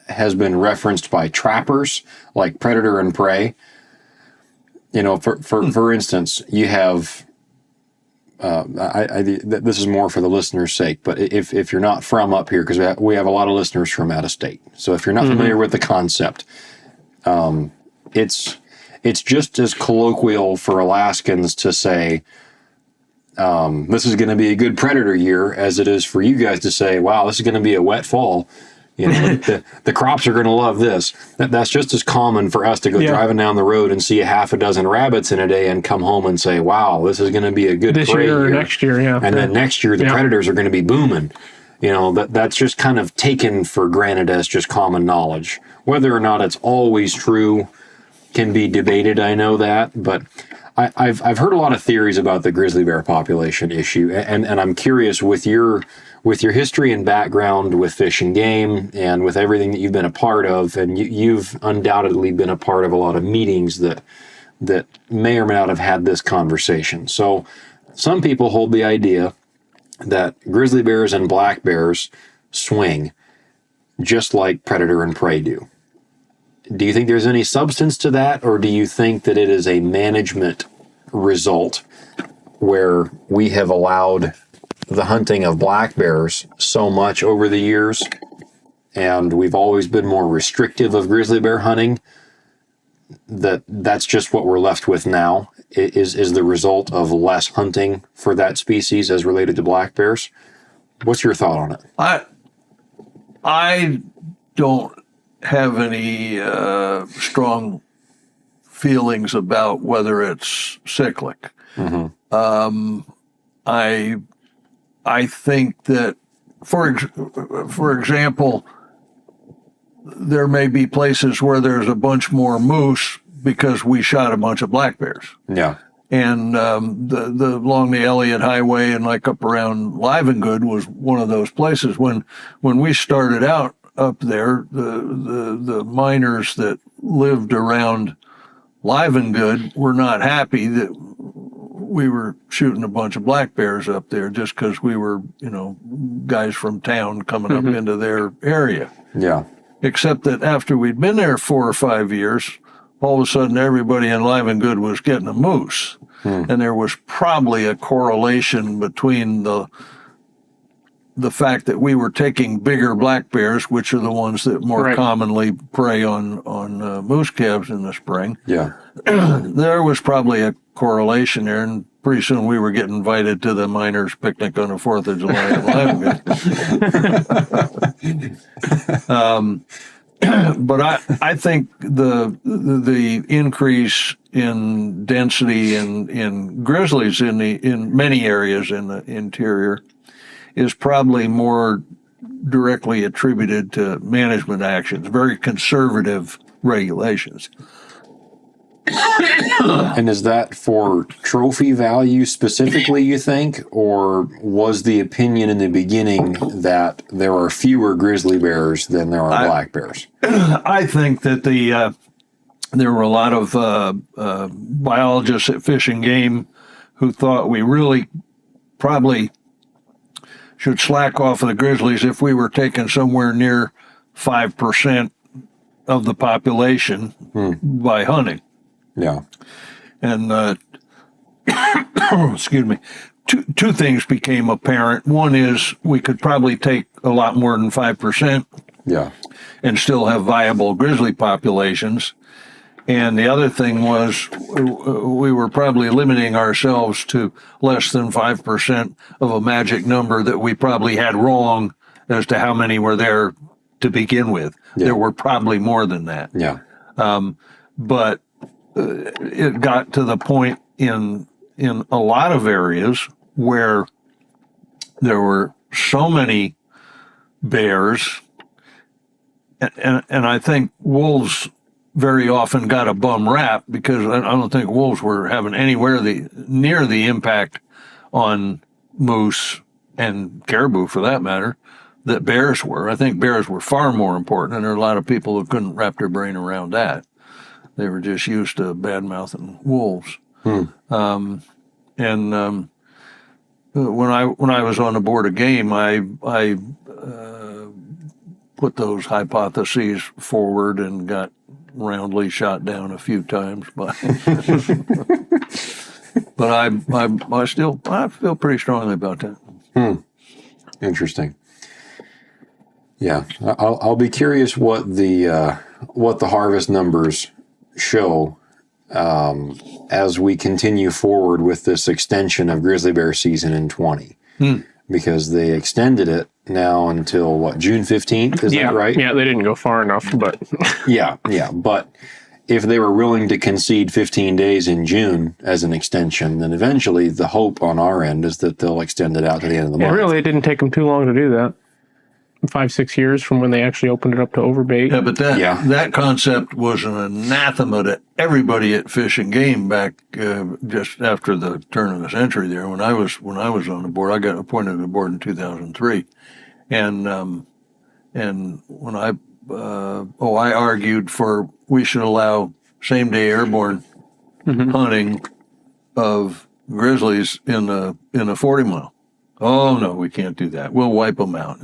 has been referenced by trappers like predator and prey? You know, for instance, you have. This is more for the listeners' sake, but if you're not from up here, because we have a lot of listeners from out of state, so if you're not familiar with the concept, it's just as colloquial for Alaskans to say, this is going to be a good predator year, as it is for you guys to say, wow, this is going to be a wet fall. You know, the crops are going to love this. That's just as common for us to go driving down the road and see a half a dozen rabbits in a day and come home and say, wow, this is going to be a good this prey year or year. next year, yeah. And then next year, the predators are going to be booming. You know, that's just kind of taken for granted as just common knowledge. Whether or not it's always true can be debated, I know that, but I've heard a lot of theories about the grizzly bear population issue, and I'm curious with your history and background with Fish and Game and with everything that you've been a part of, and you've undoubtedly been a part of a lot of meetings that may or may not have had this conversation. So some people hold the idea that grizzly bears and black bears swing just like predator and prey do. Do you think there's any substance to that, or do you think that it is a management result where we have allowed the hunting of black bears so much over the years, and we've always been more restrictive of grizzly bear hunting, that's just what we're left with now, is the result of less hunting for that species as related to black bears? What's your thought on it? I don't have any strong feelings about whether it's cyclic. I think that, for example, there may be places where there's a bunch more moose because we shot a bunch of black bears. Yeah. And the along the Elliott Highway and like up around Livengood was one of those places. When we started out up there, the miners that lived around Livengood were not happy that we were shooting a bunch of black bears up there just because we were, guys from town coming up into their area. Yeah. Except that after we'd been there 4 or 5 years, all of a sudden everybody in Livengood was getting a moose. And there was probably a correlation between the fact that we were taking bigger black bears, which are the ones that more commonly prey on moose calves in the spring. Yeah. There was probably a correlation there, and pretty soon we were getting invited to the miners' picnic on the 4th of July in Livengood. But I think the increase in density in grizzlies in many areas in the interior is probably more directly attributed to management actions, very conservative regulations. And is that for trophy value specifically, you think? Or was the opinion in the beginning that there are fewer grizzly bears than there are black bears? I think that there were a lot of biologists at Fish and Game who thought we really probably should slack off of the grizzlies if we were taking somewhere near 5% of the population by hunting. Yeah. And excuse me, two things became apparent. One is we could probably take a lot more than 5%. Yeah. And still have viable grizzly populations. And the other thing was we were probably limiting ourselves to less than 5% of a magic number that we probably had wrong as to how many were there to begin with. Yeah. There were probably more than that. Yeah. But it got to the point in a lot of areas where there were so many bears, and I think wolves very often got a bum rap because I don't think wolves were having anywhere near the impact on moose and caribou, for that matter, that bears were. I think bears were far more important, and there are a lot of people who couldn't wrap their brain around that. They were just used to bad-mouthing wolves. When I was on the board of game, I put those hypotheses forward and got roundly shot down a few times, but I feel pretty strongly about that. Interesting. Yeah, I'll be curious what the harvest numbers show as we continue forward with this extension of grizzly bear season in 20, because they extended it now until what, June 15th? Is that right? Yeah, they didn't go far enough, but yeah. But if they were willing to concede 15 days in June as an extension, then eventually the hope on our end is that they'll extend it out to the end of the month. Really, it didn't take them too long to do that. 5-6 years from when they actually opened it up to overbait. Yeah, but that concept was an anathema to everybody at Fish and Game back just after the turn of the century. There, when I was on the board, I got appointed to the board in 2003, and when I argued for we should allow same day airborne hunting of grizzlies in the 40 mile. Oh no, we can't do that. We'll wipe them out.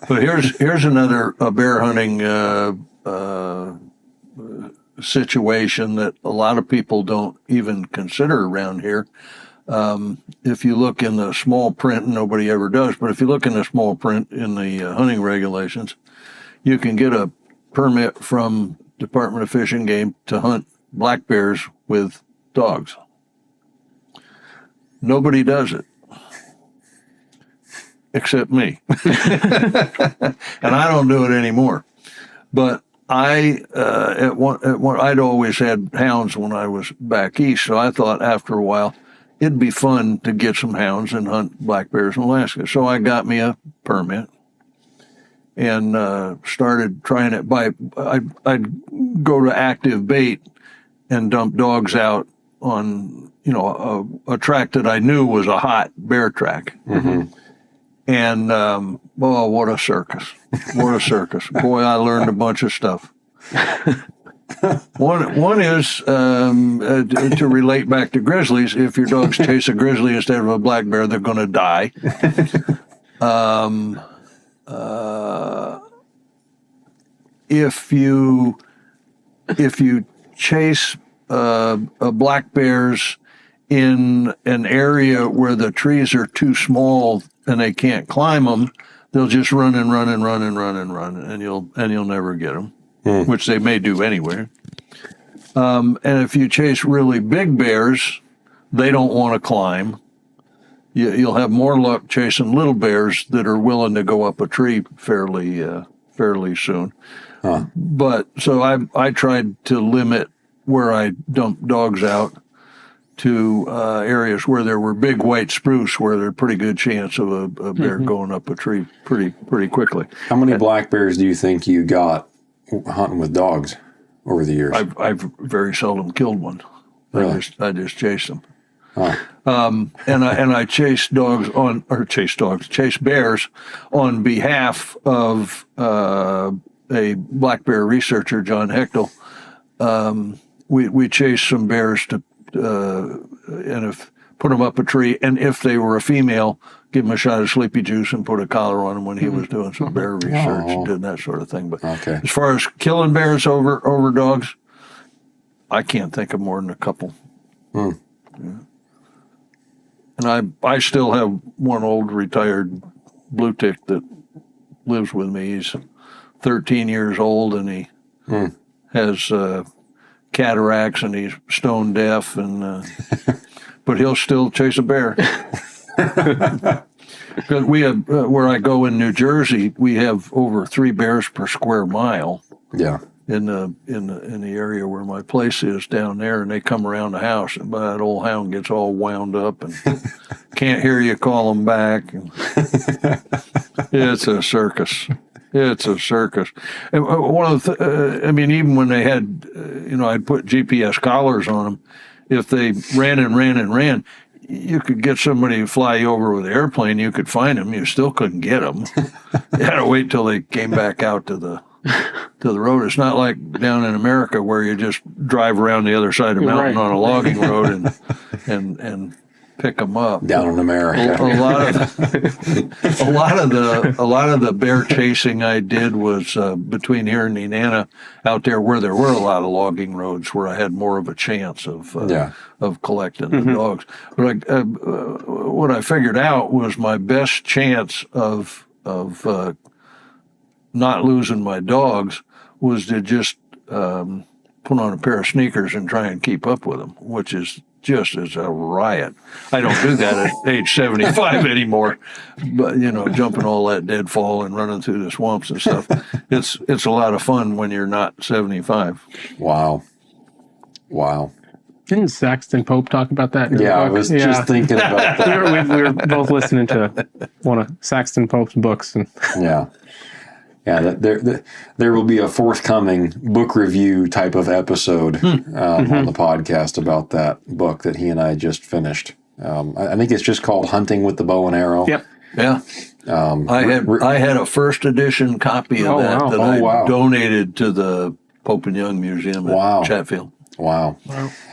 But here's another bear hunting situation that a lot of people don't even consider around here. If you look in the small print, nobody ever does, but if you look in the small print in the hunting regulations, you can get a permit from Department of Fish and Game to hunt black bears with dogs. Nobody does it. Except me. And I don't do it anymore. But I'd always had hounds when I was back east, so I thought after a while it'd be fun to get some hounds and hunt black bears in Alaska. So I got me a permit and started trying it I'd go to active bait and dump dogs out on, a track that I knew was a hot bear track. And, what a circus. What a circus. Boy, I learned a bunch of stuff. One is to relate back to grizzlies. If your dogs chase a grizzly instead of a black bear, they're going to die. If you chase black bears in an area where the trees are too small and they can't climb them, they'll just run and run and run and run and run, and you'll never get them, which they may do anyway. And if you chase really big bears, they don't want to climb. You'll have more luck chasing little bears that are willing to go up a tree fairly soon. But so I tried to limit where I dumped dogs out to areas where there were big white spruce, where there's a pretty good chance of a bear going up a tree pretty quickly. How many black bears do you think you got hunting with dogs over the years? I've very seldom killed one. Really? I just chase them. Oh. And I chase bears on behalf of a black bear researcher, John Hechtel. We chased some bears and put them up a tree, and if they were a female, give them a shot of sleepy juice and put a collar on them when he was doing some bear research and did that sort of thing. But as far as killing bears over dogs, I can't think of more than a couple. Yeah. And I still have one old retired blue tick that lives with me. He's 13 years old, and he has cataracts, and he's stone deaf, and but he'll still chase a bear. Because we have where I go in New Jersey, we have over 3 bears per square mile. Yeah. in the area where my place is down there, and they come around the house, and that old hound gets all wound up and can't hear you call them back. And it's a circus. It's a circus. And one of even when they had, I'd put GPS collars on them. If they ran and ran and ran, you could get somebody to fly you over with an airplane. You could find them. You still couldn't get them. You had to wait till they came back out to the road. It's not like down in America where you just drive around the other side of the mountain on a logging road and pick them up. Down in America, a lot of the bear chasing I did was between here and Nenana, out there where there were a lot of logging roads, where I had more of a chance of collecting the dogs. But what I figured out was my best chance of not losing my dogs was to just put on a pair of sneakers and try and keep up with them, which is just as a riot. I don't do that at age 75 anymore, but jumping all that deadfall and running through the swamps and stuff, it's a lot of fun when you're not 75. Wow. Didn't Saxton Pope talk about that? Yeah, I was just thinking about that. we were both listening to one of Saxton Pope's books, and there will be a forthcoming book review type of episode on the podcast about that book that he and I just finished. I think it's just called Hunting with the Bow and Arrow. Yep. Yeah. I had a first edition copy of I donated to the Pope and Young Museum at Chatfield. Wow.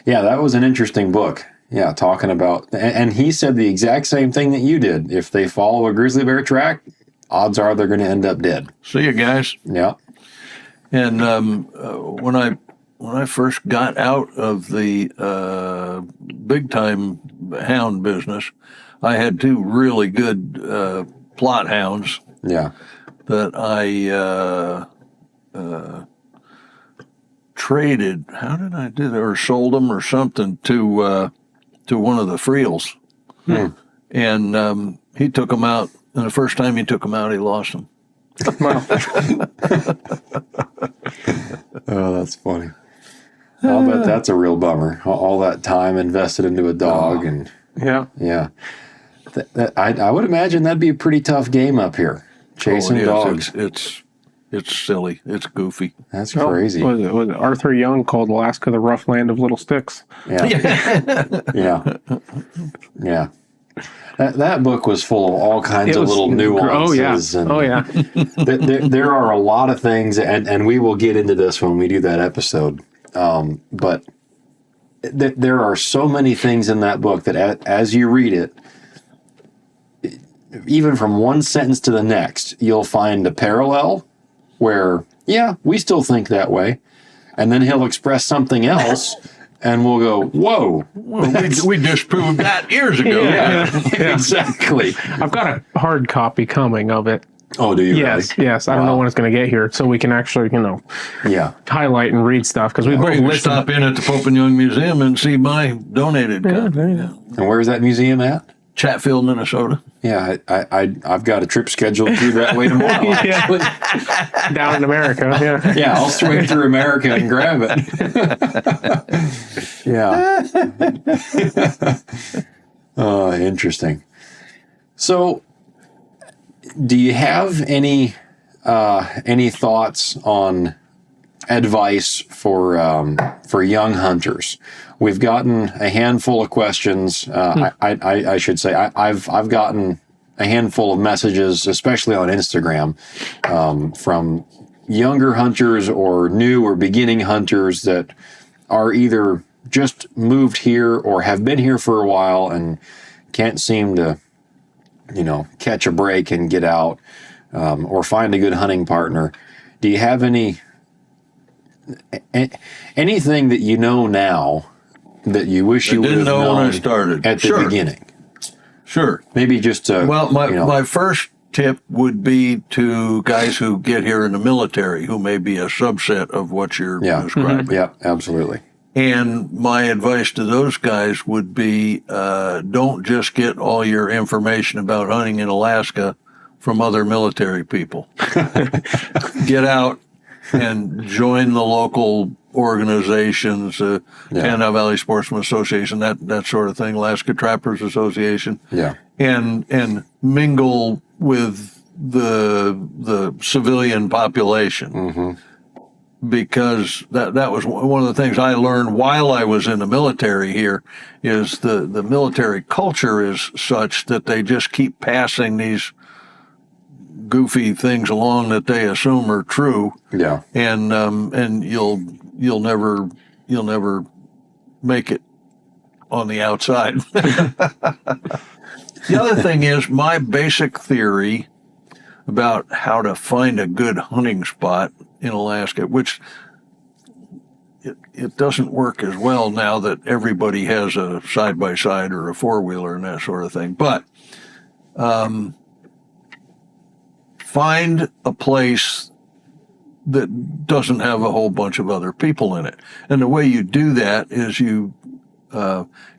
Yeah, that was an interesting book. Yeah, talking about, and he said the exact same thing that you did. If they follow a grizzly bear track, odds are they're going to end up dead. See you guys. Yeah. And when I first got out of the big time hound business, I had two really good plot hounds. Yeah. That I traded. How did I do that? Or sold them or something to one of the Friels. And he took them out. And the first time he took them out, he lost them. Oh, that's funny. I'll bet that's a real bummer. All that time invested into a dog, and yeah. I would imagine that'd be a pretty tough game up here, chasing dogs. It's silly. It's goofy. That's crazy. Was Arthur Young called Alaska the rough land of little sticks? Yeah. Yeah. That book was full of all kinds of little nuances. There are a lot of things, and we will get into this when we do that episode. But there are so many things in that book that as you read it, even from one sentence to the next, you'll find a parallel where, we still think that way. And then he'll express something else. And we'll go, whoa. We disproved that years ago. Yeah. Exactly. I've got a hard copy coming of it. Oh, do you? Yes, really? yes. I don't know when it's going to get here, so we can actually, highlight and read stuff, because we both stop in at the Pope and Young Museum and see my donated copy. And where's that museum at? Chatfield, Minnesota. Yeah, I've got a trip scheduled through that way tomorrow. Actually. Down in America. Yeah, I'll swing through America and grab it. Yeah. Oh, interesting. So, do you have any thoughts on advice for young hunters? We've gotten a handful of questions. I should say I've gotten a handful of messages, especially on Instagram, from younger hunters or new or beginning hunters that are either just moved here or have been here for a while and can't seem to, catch a break and get out, or find a good hunting partner. Do you have anything that you know now that you wish you would have known when I started at the beginning? Sure. Maybe just to... Well, my first tip would be to guys who get here in the military, who may be a subset of what you're describing. Yeah, absolutely. And my advice to those guys would be, don't just get all your information about hunting in Alaska from other military people. Get out and join the local organizations, Panhandle Valley Sportsman Association, that sort of thing, Alaska Trappers Association, and mingle with the civilian population. Because that was one of the things I learned while I was in the military here, is the military culture is such that they just keep passing these goofy things along that they assume are true. And you'll never make it on the outside. The other thing is, my basic theory about how to find a good hunting spot in Alaska, which it doesn't work as well now that everybody has a side-by-side or a four-wheeler and that sort of thing. But find a place that doesn't have a whole bunch of other people in it. And the way you do that is you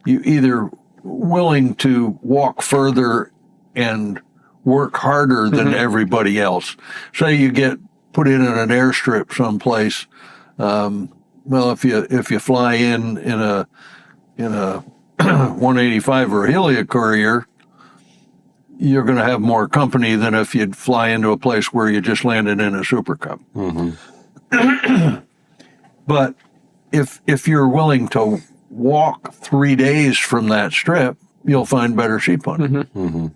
either willing to walk further and work harder than everybody else. Say you get put in an airstrip someplace. Well, if you fly in a 185 or a Heliocourier, you're going to have more company than if you'd fly into a place where you just landed in a Super Cub. But if you're willing to walk 3 days from that strip, you'll find better sheep hunting.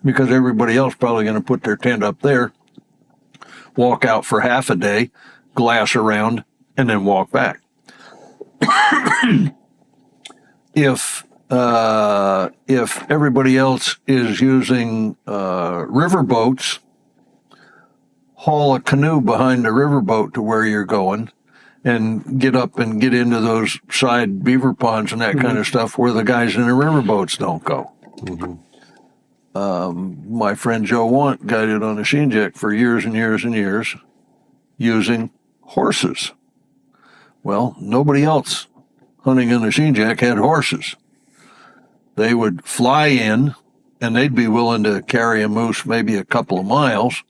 Because everybody else probably going to put their tent up there, walk out for half a day, glass around, and then walk back. If everybody else is using river boats, haul a canoe behind the riverboat to where you're going, and get up and get into those side beaver ponds and that kind of stuff where the guys in the riverboats don't go. My friend Joe Want guided on a Shinjek for years and years and years using horses. Well, nobody else hunting in a Shinjek had horses. They would fly in, and they'd be willing to carry a moose maybe a couple of miles.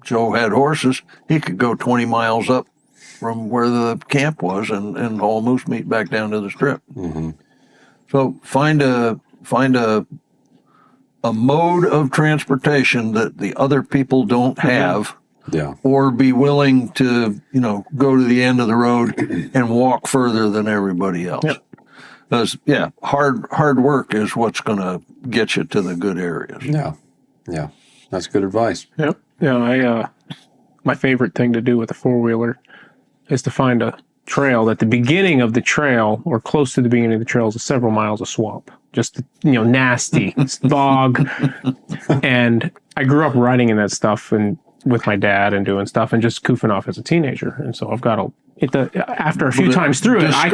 Joe had horses. He could go 20 miles up from where the camp was and haul moose meat back down to the strip. So find a mode of transportation that the other people don't have, or be willing to, go to the end of the road and walk further than everybody else. Because, hard work is what's going to get you to the good areas. Yeah, that's good advice. My favorite thing to do with a four-wheeler is to find a trail that the beginning of the trail, or close to the beginning of the trail, is several miles of swamp. Just, nasty bog. And I grew up riding in that stuff and with my dad and doing stuff and just goofing off as a teenager. And so I've got after a few times through it, I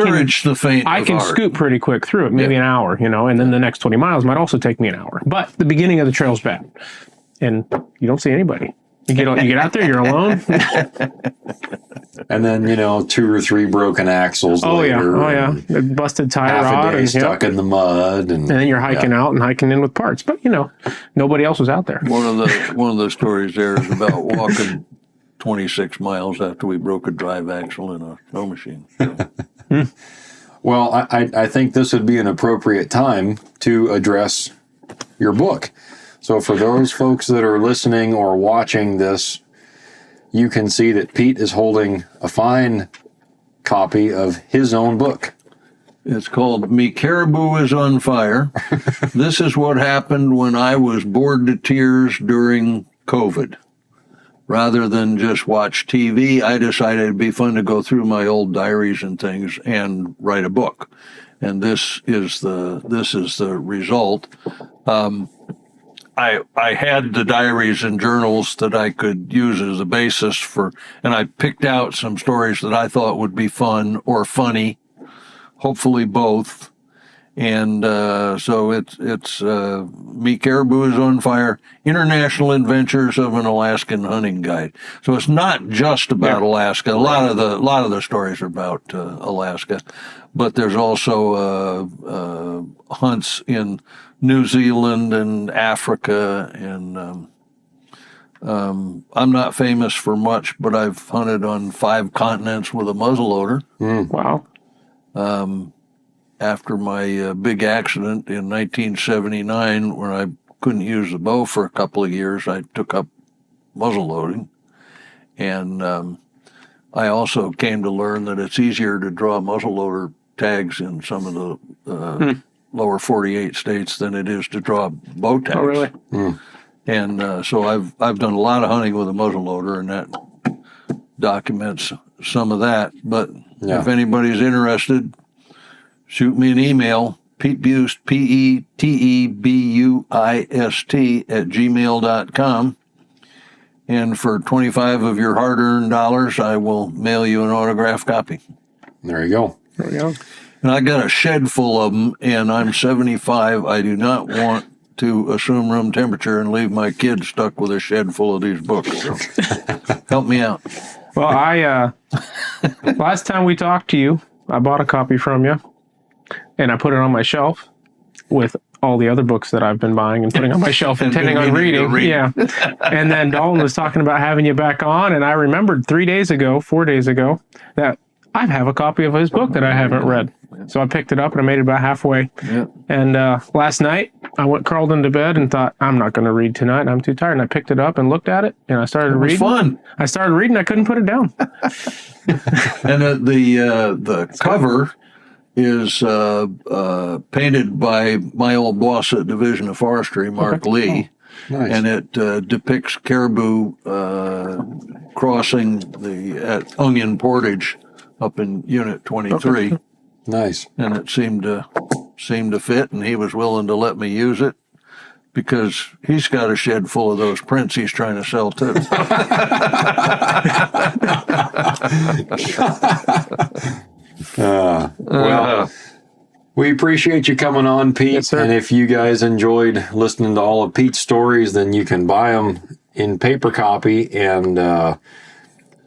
can scoot pretty quick through it, maybe an hour, and then the next 20 miles might also take me an hour. But the beginning of the trail's bad. And you don't see anybody. You get out there, you're alone. And then, 2 or 3 broken axles later. Busted tie half rod. a day stuck in the mud. And then you're hiking out and hiking in with parts. But, nobody else was out there. One of the stories there is about walking 26 miles after we broke a drive axle in a snow machine. So. Well, I think this would be an appropriate time to address your book. So for those folks that are listening or watching this, you can see that Pete is holding a fine copy of his own book. It's called Me Caribou is on Fire. This is what happened when I was bored to tears during COVID. Rather than just watch TV, I decided it'd be fun to go through my old diaries and things and write a book. And this is the result. I had the diaries and journals that I could use as a basis for, and I picked out some stories that I thought would be fun or funny, hopefully both. And so it's Me Caribou is on Fire, International Adventures of an Alaskan Hunting Guide. So it's not just about Alaska. A lot of the stories are about Alaska, but there's also hunts in New Zealand and Africa and I'm not famous for much, but I've hunted on 5 continents with a muzzleloader. Wow. After my big accident in 1979, when I couldn't use the bow for a couple of years, I took up muzzleloading. And I also came to learn that it's easier to draw muzzleloader tags in some of the lower 48 states than it is to draw bow tags. Oh, really? And so I've done a lot of hunting with a muzzleloader, and that documents some of that. But if anybody's interested, shoot me an email, Pete Buist, PETEBUIST @gmail.com. And for 25 of your hard-earned dollars, I will mail you an autographed copy. There you go. There we go. And I got a shed full of them, and I'm 75. I do not want to assume room temperature and leave my kids stuck with a shed full of these books. So help me out. Well, I last time we talked to you, I bought a copy from you, and I put it on my shelf with all the other books that I've been buying and putting on my shelf, intending on reading. Yeah. And then Dalton was talking about having you back on, and I remembered 4 days ago, that I have a copy of his book that I haven't read. So I picked it up and I made it about halfway. Yeah. And last night I crawled into bed and thought, I'm not going to read tonight. I'm too tired. And I picked it up and looked at it and I started reading. It was fun. I started reading. I couldn't put it down. And the cover is painted by my old boss at Division of Forestry, Mark Lee. Nice. And it depicts caribou crossing at Onion Portage up in Unit 23. Okay. Nice. And it seemed to fit, and he was willing to let me use it because he's got a shed full of those prints he's trying to sell too. Well, we appreciate you coming on, Pete. Yes, sir. And if you guys enjoyed listening to all of Pete's stories, then you can buy them in paper copy. And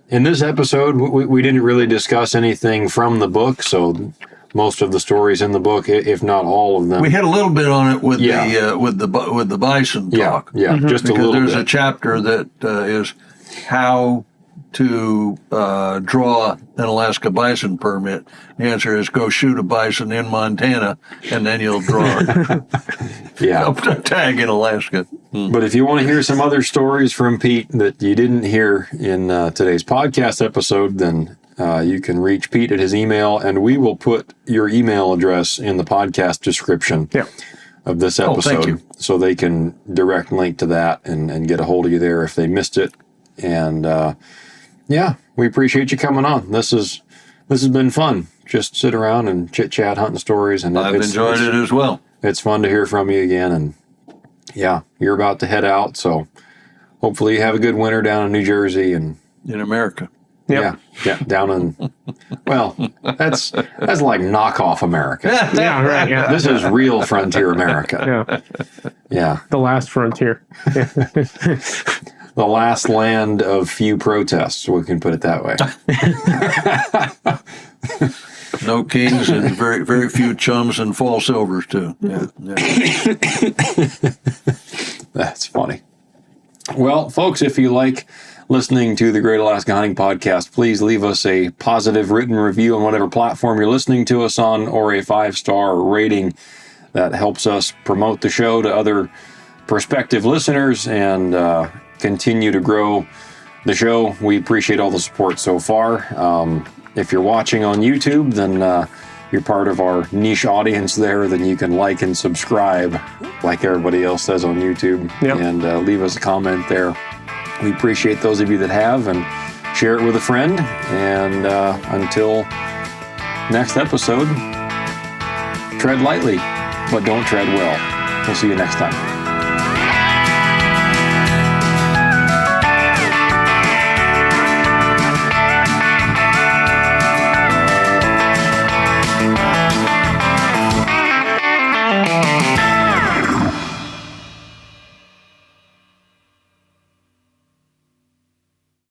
in this episode, we didn't really discuss anything from the book, so most of the stories in the book, if not all of them. We hit a little bit on it with the bison talk. Yeah, just a little bit. There's a chapter that is how to draw an Alaska bison permit. The answer is go shoot a bison in Montana, and then you'll draw a tag in Alaska. But if you want to hear some other stories from Pete that you didn't hear in today's podcast episode, then you can reach Pete at his email, and we will put your email address in the podcast description of this episode, so they can direct link to that and get a hold of you there if they missed it. And we appreciate you coming on. This has been fun. Just sit around and chit chat hunting stories, and I've enjoyed it as well. It's fun to hear from you again, and you're about to head out, so hopefully you have a good winter down in New Jersey and in America. Yeah, down in, well, that's like knockoff America. Yeah, right. Yeah. This is real frontier America. Yeah. The last frontier. The last land of few protests, we can put it that way. No kings and very, very few chums and fall silvers, too. Yeah. That's funny. Well, folks, if you like listening to the Great Alaska Hunting Podcast, please leave us a positive written review on whatever platform you're listening to us on, or a 5-star rating. That helps us promote the show to other prospective listeners and continue to grow the show. We appreciate all the support so far. If you're watching on YouTube, then you're part of our niche audience there. Then you can like and subscribe like everybody else does on YouTube, and leave us a comment there. We appreciate those of you that have, and share it with a friend. And until next episode, tread lightly, but don't tread well. We'll see you next time.